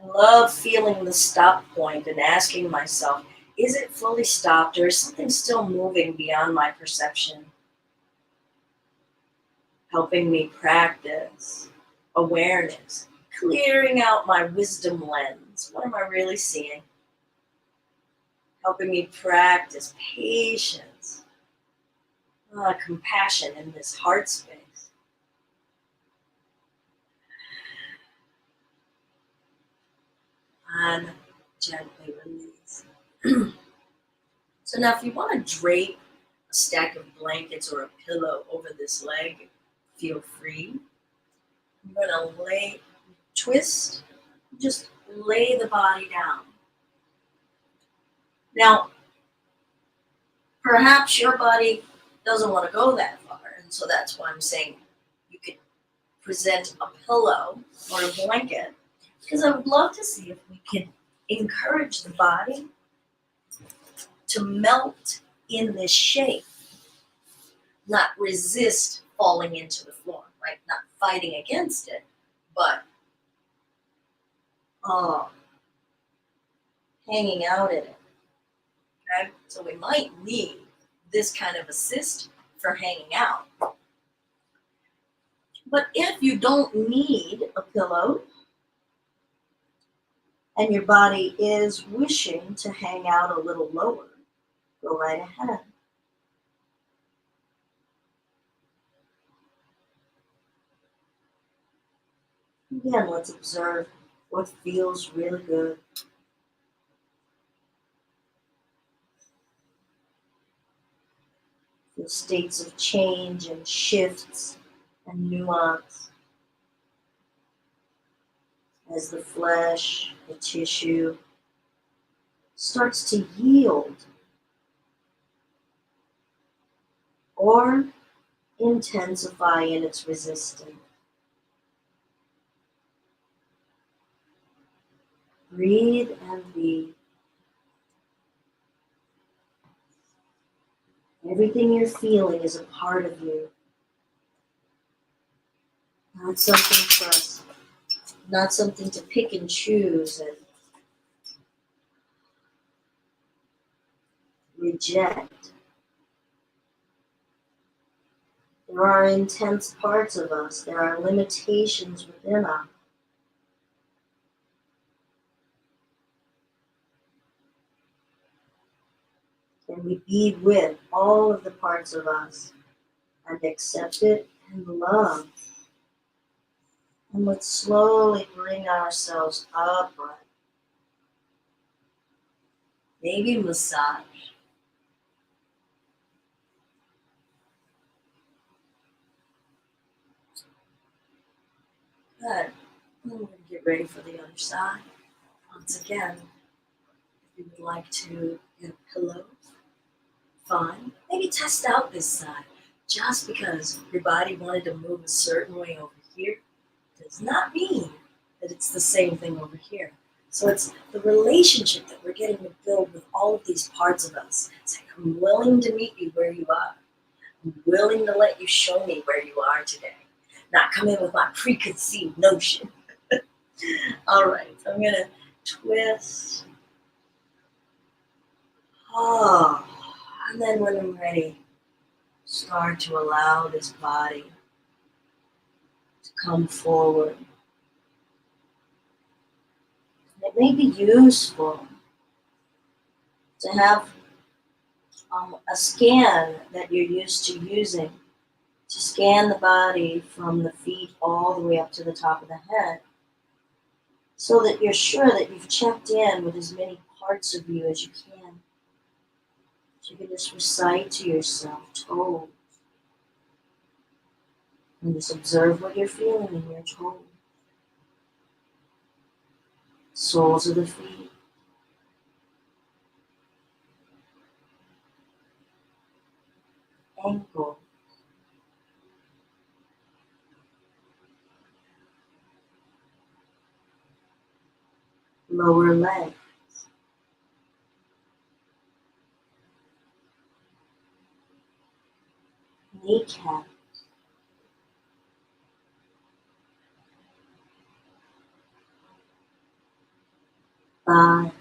I love feeling the stop point and asking myself, is it fully stopped or is something still moving beyond my perception? Helping me practice awareness, clearing out my wisdom lens. What am I really seeing? Helping me practice patience, compassion in this heart space. And gently release. So now if you want to drape a stack of blankets or a pillow over this leg, feel free. I'm going to twist, just lay the body down. Now, perhaps your body doesn't want to go that far, and so that's why I'm saying you could present a pillow or a blanket, because I would love to see if we can encourage the body to melt in this shape, not resist falling into the floor, right? Not fighting against it, but hanging out in it. Okay? So we might need this kind of assist for hanging out. But if you don't need a pillow and your body is wishing to hang out a little lower, go right ahead. Again, let's observe what feels really good. Feel states of change and shifts and nuance as the flesh, the tissue starts to yield or intensify in its resistance. Breathe and be. Everything you're feeling is a part of you. Not something for us, not something to pick and choose and reject. There are intense parts of us. There are limitations within us. And we be with all of the parts of us and accept it and love. And let's slowly bring ourselves upright. Maybe massage. Good. I'm going to get ready for the other side. Once again, if you would like to get a pillow, fine. Maybe test out this side. Just because your body wanted to move a certain way over here does not mean that it's the same thing over here. So it's the relationship that we're getting to build with all of these parts of us. It's like, I'm willing to meet you where you are. I'm willing to let you show me where you are today. Not come in with my preconceived notion. All right, so I'm going to twist. Oh, and then when I'm ready, start to allow this body to come forward. It may be useful to have a scan that you're used to using to scan the body from the feet all the way up to the top of the head so that you're sure that you've checked in with as many parts of you as you can. So you can just recite to yourself, toes, and just observe what you're feeling in your toes. Soles of the feet. Ankle. Lower leg. Kneecap. Thigh.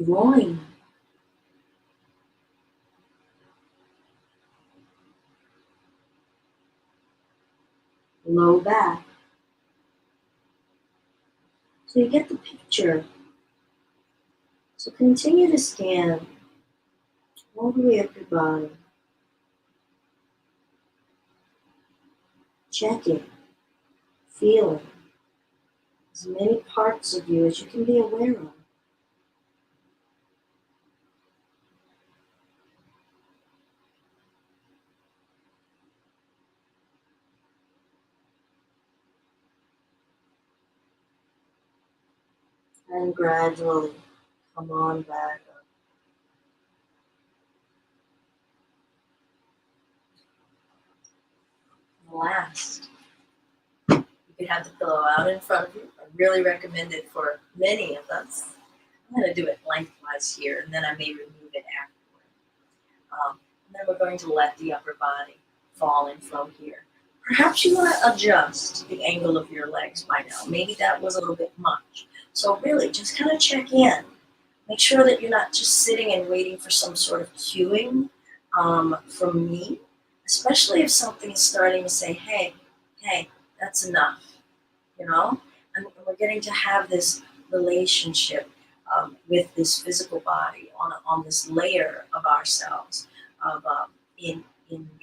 Groin. Low back. So you get the picture. So continue to scan all the way up your body. Checking, feeling as many parts of you as you can be aware of. And gradually come on back up. Last, you could have the pillow out in front of you. I really recommend it for many of us. I'm going to do it lengthwise here, and then I may remove it afterward. And then we're going to let the upper body fall and flow here. Perhaps you want to adjust the angle of your legs by now. Maybe that was a little bit much. So really, just kind of check in. Make sure that you're not just sitting and waiting for some sort of cueing from me, especially if something is starting to say, hey, that's enough, you know? And we're getting to have this relationship with this physical body on this layer of ourselves. Of in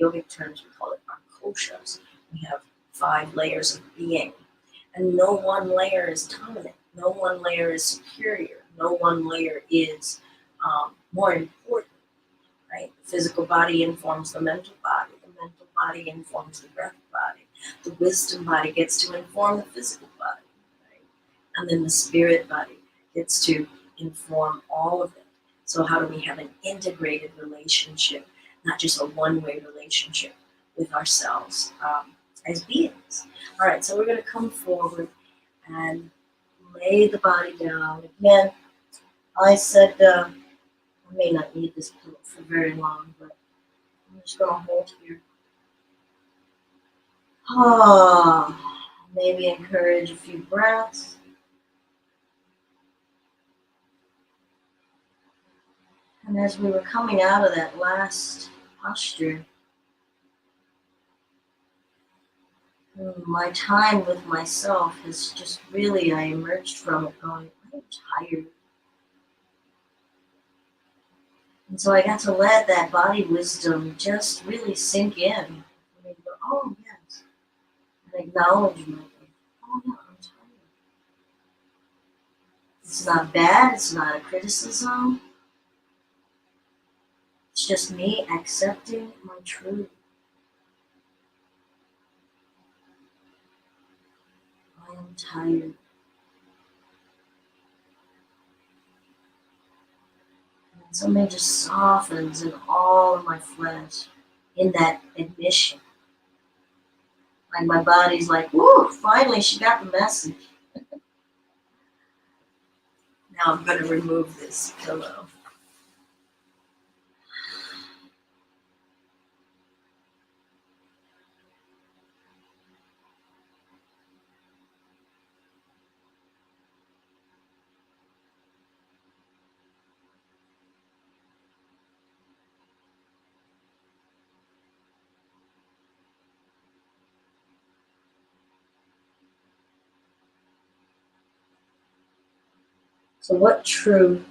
yogic terms, we call it our koshas. We have 5 layers of being, and no one layer is dominant. No one layer is superior. No one layer is more important. Right? The physical body informs the mental body. The mental body informs the breath body. The wisdom body gets to inform the physical body. Right? And then the spirit body gets to inform all of it. So how do we have an integrated relationship, not just a one-way relationship with ourselves as beings? All right, so we're going to come forward and lay the body down. Again, I said I may not need this pillow for very long, but I'm just going to hold here. Maybe encourage a few breaths. And as we were coming out of that last posture, my time with myself has just really, I emerged from it going, I'm tired. And so I got to let that body wisdom just really sink in. And I go, oh, yes. And acknowledgement. Oh, yeah, I'm tired. It's not bad. It's not a criticism. It's just me accepting my truth. I am tired. And something just softens in all of my flesh in that admission. Like my body's like, woo, finally she got the message. Now I'm going to remove this pillow. So what truth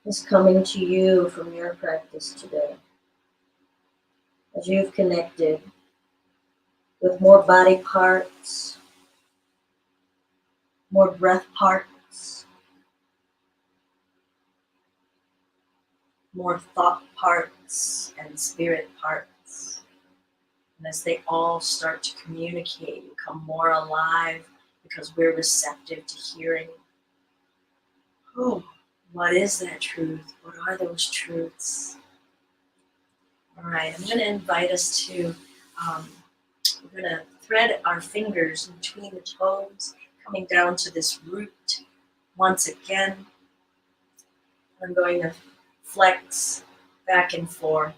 is coming to you from your practice today? As you've connected with more body parts, more breath parts, more thought parts and spirit parts. And as they all start to communicate and come more alive because we're receptive to hearing, oh, what is that truth? What are those truths? All right, I'm going to invite us to, we're going to thread our fingers between the toes, coming down to this root once again. I'm going to flex back and forth,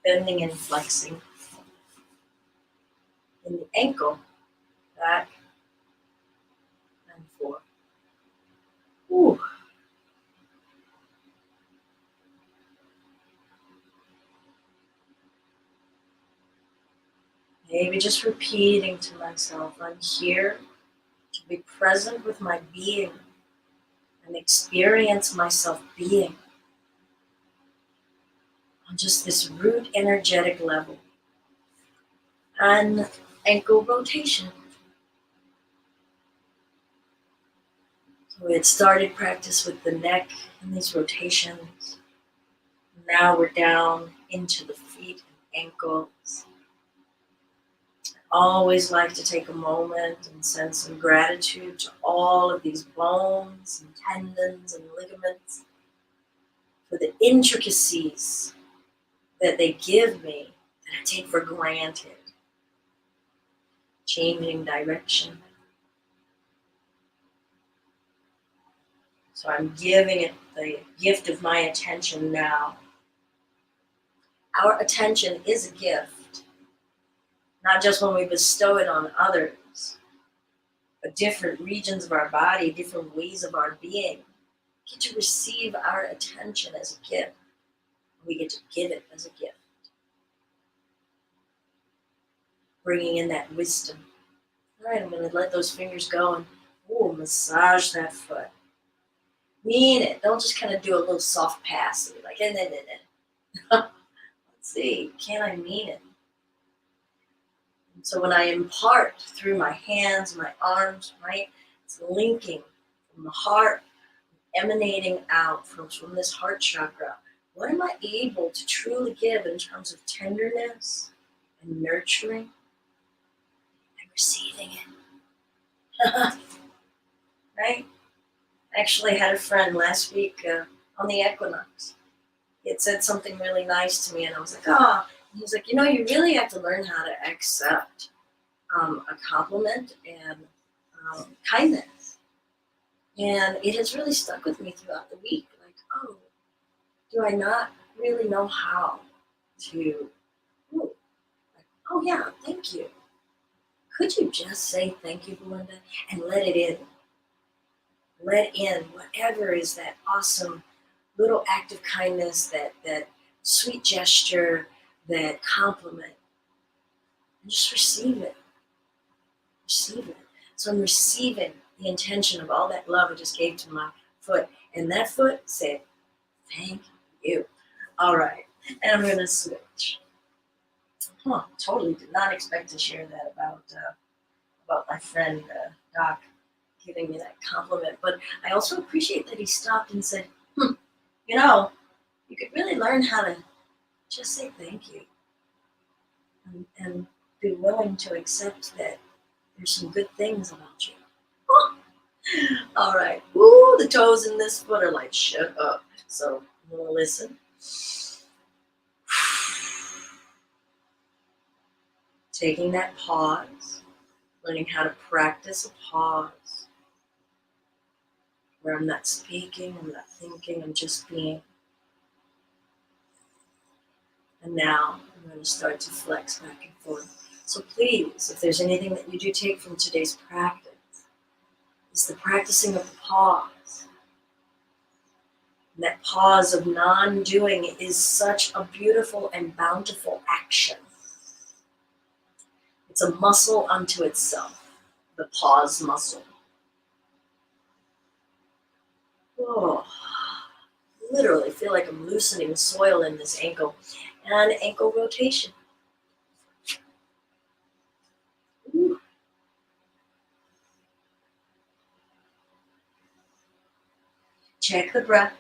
bending and flexing in the ankle, back and forth. Ooh. Maybe just repeating to myself, I'm here to be present with my being and experience myself being on just this root energetic level. And ankle rotation. So we had started practice with the neck and these rotations. Now we're down into the feet and ankles. I always like to take a moment and send some gratitude to all of these bones and tendons and ligaments for the intricacies that they give me that I take for granted. Changing direction. So I'm giving it the gift of my attention now. Our attention is a gift, not just when we bestow it on others, but different regions of our body, different ways of our being get to receive our attention as a gift. We get to give it as a gift, bringing in that wisdom. All right, I'm going to let those fingers go and massage that foot. Mean it. Don't just kind of do a little soft pass. Like, let's see, can I mean it? And so when I impart through my hands, my arms, right, it's linking from the heart, emanating out from this heart chakra. What am I able to truly give in terms of tenderness and nurturing and receiving it? Right? I actually had a friend last week on the equinox. He had said something really nice to me, and I was like, oh. And he was like, you really have to learn how to accept a compliment and kindness. And it has really stuck with me throughout the week. Like, oh, do I not really know how to, oh yeah, thank you. Could you just say thank you, Belinda, and let it in? Let in whatever is that awesome little act of kindness, that sweet gesture, that compliment. And just receive it. Receive it. So I'm receiving the intention of all that love I just gave to my foot. And that foot said, thank you. All right. And I'm going to switch. Totally did not expect to share that about my friend Doc giving me that compliment. But I also appreciate that he stopped and said, you could really learn how to just say thank you and be willing to accept that there's some good things about you. All right. Ooh, the toes in this foot are like, shut up. So I'm going to listen. Taking that pause, learning how to practice a pause where I'm not speaking, I'm not thinking, I'm just being. And now I'm going to start to flex back and forth. So please, if there's anything that you do take from today's practice, it's the practicing of the pause. And that pause of non-doing is such a beautiful and bountiful action. It's a muscle unto itself, the pause muscle. Oh, literally feel like I'm loosening soil in this ankle. And ankle rotation. Ooh. Check the breath.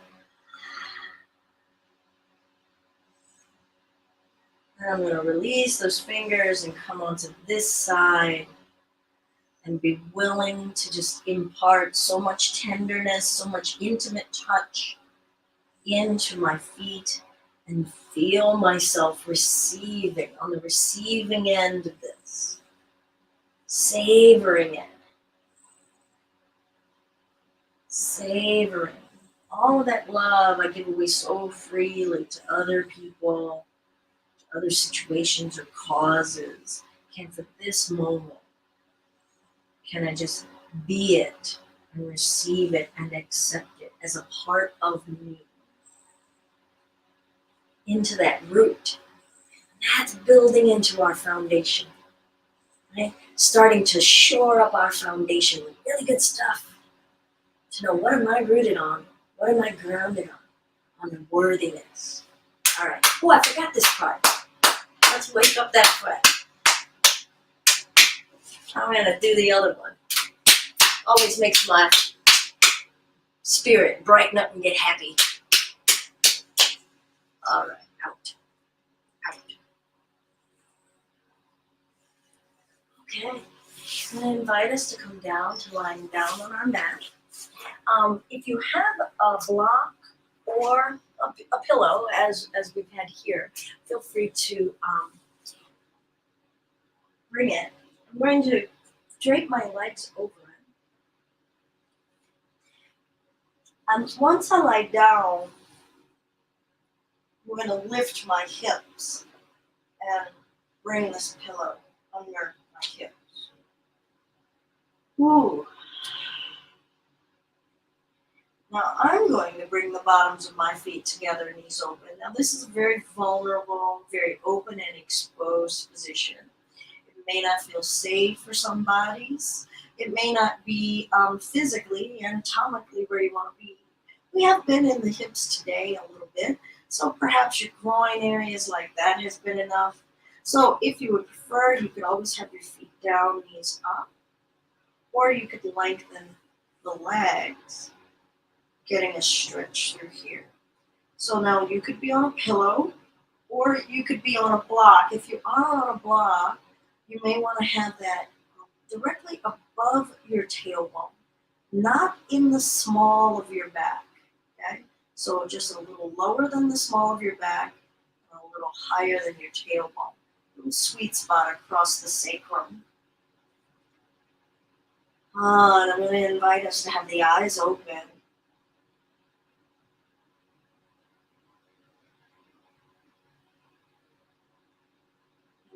And I'm going to release those fingers and come onto this side and be willing to just impart so much tenderness, so much intimate touch into my feet and feel myself receiving, on the receiving end of this, savoring it, savoring all of that love I give away so freely to other people, to other situations or causes. Can for this moment, can I just be it and receive it and accept it as a part of me? Into that root. That's building into our foundation, right? Starting to shore up our foundation with really good stuff. To know, what am I rooted on? What am I grounded on? On the worthiness. All right. Oh, I forgot this part. Let's wake up that foot. I'm going to do the other one. Always makes my spirit brighten up and get happy. All right. Out. Out. Okay. I'm going to invite us to come down, to lying down on our mat. If you have a block or a pillow, as we've had here, feel free to bring it. I'm going to drape my legs over it. And once I lie down, I'm going to lift my hips and bring this pillow under my hips. Ooh. Now I'm going to bring the bottoms of my feet together, knees open. Now this is a very vulnerable, very open and exposed position. It may not feel safe for some bodies. It may not be physically, anatomically where you want to be. We have been in the hips today a little bit, so perhaps your groin areas like that has been enough. So if you would prefer, you could always have your feet down, knees up, or you could lengthen the legs, getting a stretch through here. So now you could be on a pillow or you could be on a block. If you are on a block, you may want to have that directly above your tailbone, not in the small of your back. Okay? So just a little lower than the small of your back and a little higher than your tailbone. A little sweet spot across the sacrum. And I'm going to invite us to have the eyes open.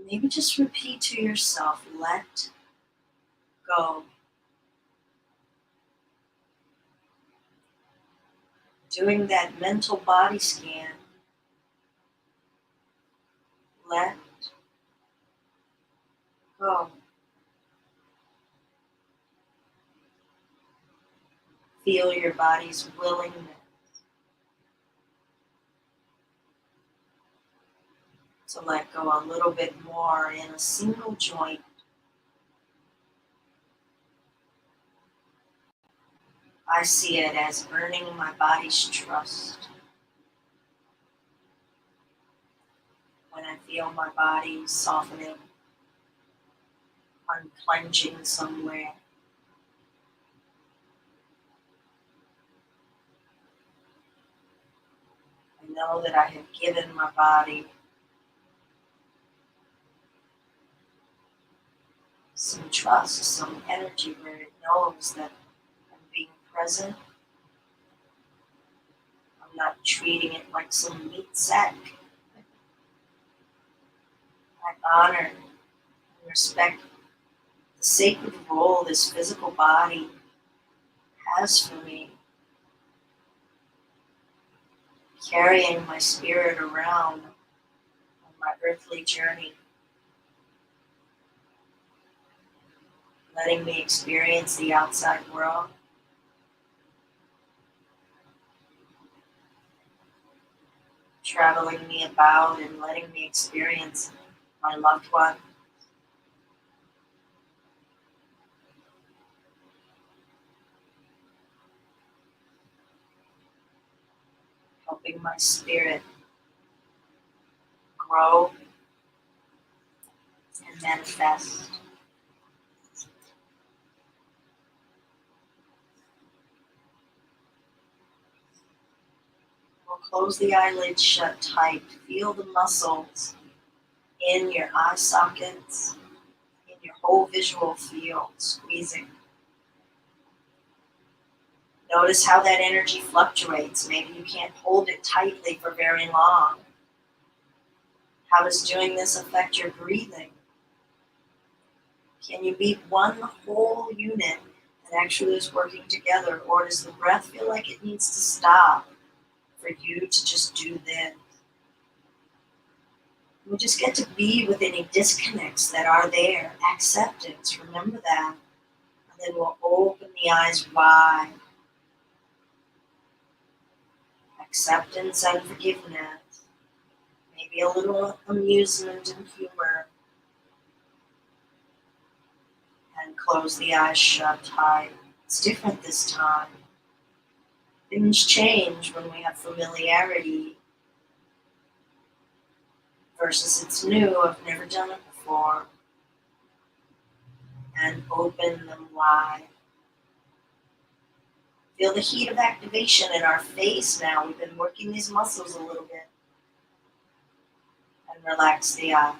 Maybe just repeat to yourself, let go. Doing that mental body scan, let go. Feel your body's willingness to let go a little bit more in a single joint. I see it as earning my body's trust. When I feel my body softening, unclenching somewhere. I know that I have given my body some trust, some energy where it knows that I'm being present. I'm not treating it like some meat sack. I honor and respect the sacred role this physical body has for me, carrying my spirit around on my earthly journey, letting me experience the outside world, traveling me about and letting me experience my loved one. Helping my spirit grow and manifest. We'll close the eyelids shut tight. Feel the muscles in your eye sockets, in your whole visual field, squeezing. Notice how that energy fluctuates. Maybe you can't hold it tightly for very long. How does doing this affect your breathing? Can you be one whole unit that actually is working together, or does the breath feel like it needs to stop for you to just do this? We just get to be with any disconnects that are there. Acceptance, remember that. And then we'll open the eyes wide. Acceptance and forgiveness. Maybe a little amusement and humor. And close the eyes shut tight. It's different this time. Things change when we have familiarity versus it's new, I've never done it before. And open them wide. Feel the heat of activation in our face now. We've been working these muscles a little bit. And relax the eyes.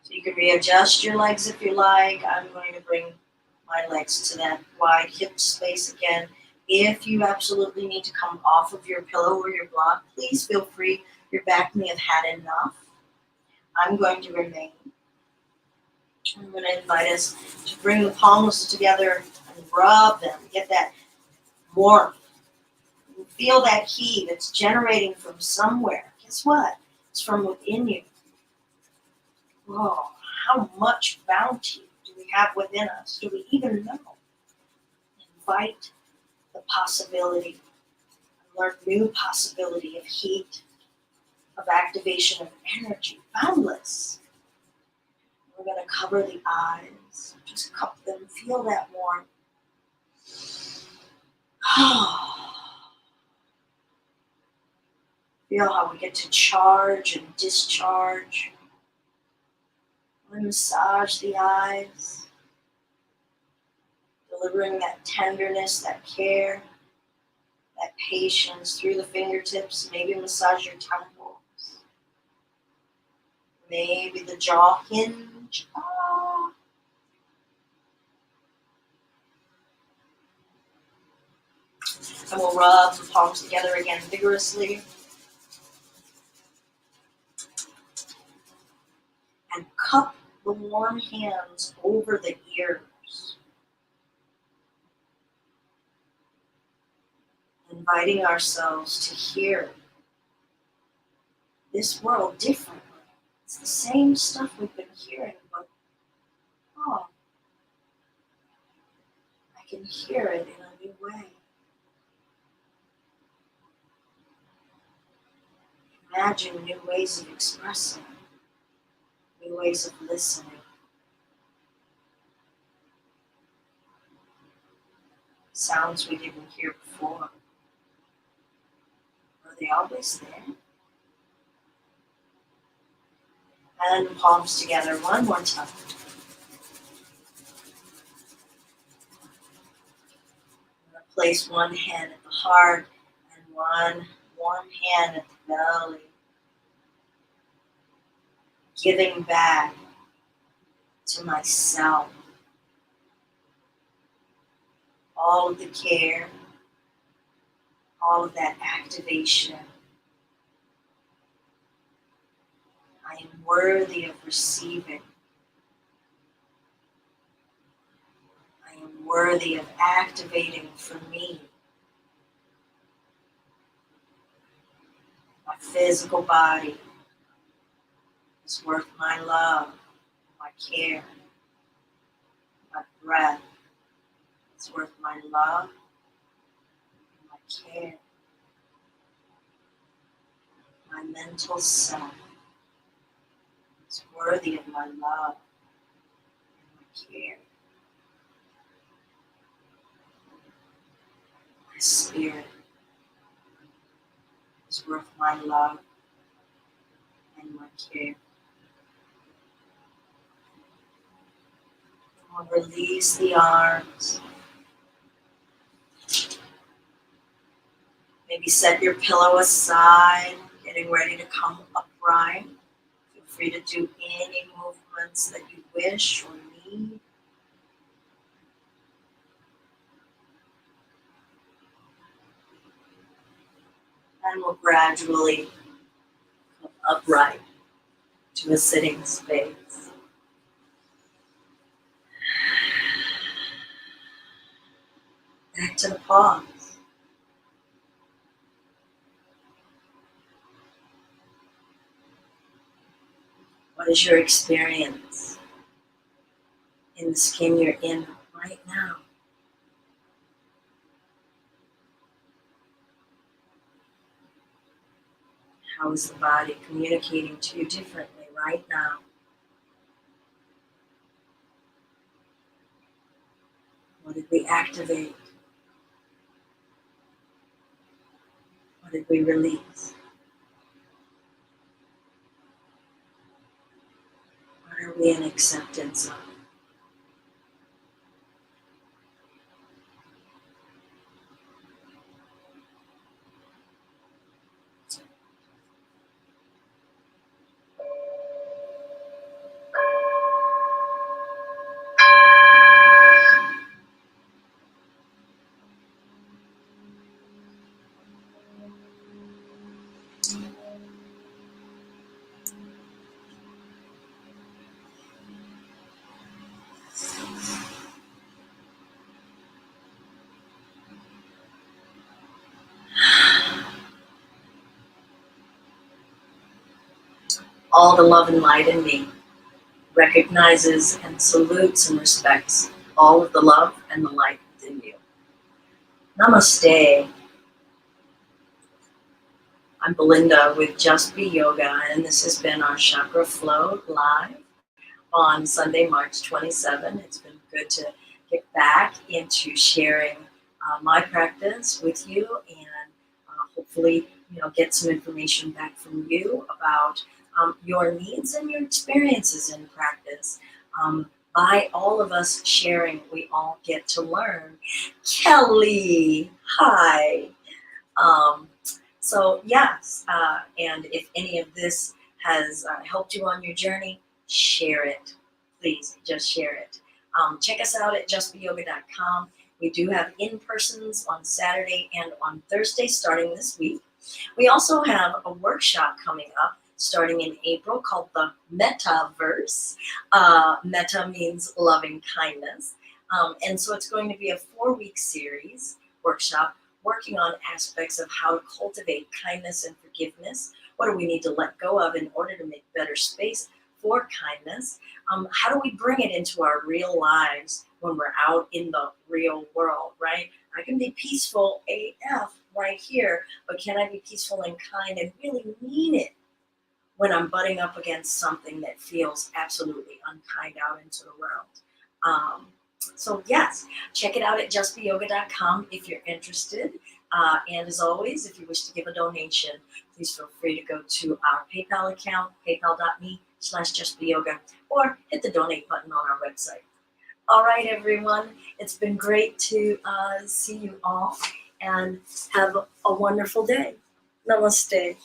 So you can readjust your legs if you like. I'm going to bring my legs to that wide hip space again. If you absolutely need to come off of your pillow or your block, please feel free. Your back may have had enough. I'm going to remain. I'm going to invite us to bring the palms together and rub them. Get that warmth. Feel that heat that's generating from somewhere. Guess what? It's from within you. Whoa, how much bounty do we have within us? Do we even know? Invite the possibility, learn new possibility of heat, of activation of energy, boundless. We're going to cover the eyes, just cup them, feel that warmth. Feel how we get to charge and discharge. We massage the eyes, delivering that tenderness, that care, that patience through the fingertips. Maybe massage your temples. Maybe the jaw hinge. And we'll rub the palms together again vigorously. And cup the warm hands over the ears. Inviting ourselves to hear this world differently. It's the same stuff we've been hearing, but I can hear it in a new way. Imagine new ways of expressing, new ways of listening. Sounds we didn't hear before. Are they always there? And palms together one more time. I'm going to place one hand at the heart and one warm hand at the belly. Giving back to myself all of the care, all of that activation. I am worthy of receiving. I am worthy of activating for me. My physical body is worth my love, my care. My breath is worth my love, my care. My mental self is worthy of my love and my care. My spirit is worth my love and my care. I'll release the arms. Maybe set your pillow aside, getting ready to come upright. Feel free to do any movements that you wish or need. And we'll gradually come upright to a sitting space. Back to the pause. What is your experience in the skin you're in right now? How is the body communicating to you differently right now? What did we activate? What did we release? What are we in acceptance of? All the love and light in me recognizes and salutes and respects all of the love and the light within you. Namaste. I'm Belinda with Just Be Yoga, and this has been our Chakra Flow live on Sunday, March 27. It's been good to get back into sharing my practice with you, and hopefully, get some information back from you about your needs and your experiences in practice. By all of us sharing, we all get to learn. Kelly, hi. Um, so yes, and if any of this has helped you on your journey, share it. Please, just share it. Check us out at justbeyoga.com. We do have in-persons on Saturday and on Thursday starting this week. We also have a workshop coming up starting in April called the Metaverse. Meta means loving kindness. And so it's going to be a 4-week series workshop working on aspects of how to cultivate kindness and forgiveness. What do we need to let go of in order to make better space for kindness? How do we bring it into our real lives when we're out in the real world, right? I can be peaceful AF right here, but can I be peaceful and kind and really mean it when I'm butting up against something that feels absolutely unkind out into the world? So yes, check it out at justbeyoga.com if you're interested. And as always, if you wish to give a donation, please feel free to go to our PayPal account, paypal.me/justbeyoga, or hit the donate button on our website. All right, everyone. It's been great to see you all, and have a wonderful day. Namaste.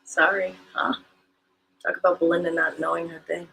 Sorry, huh? Talk about Belinda not knowing her thing.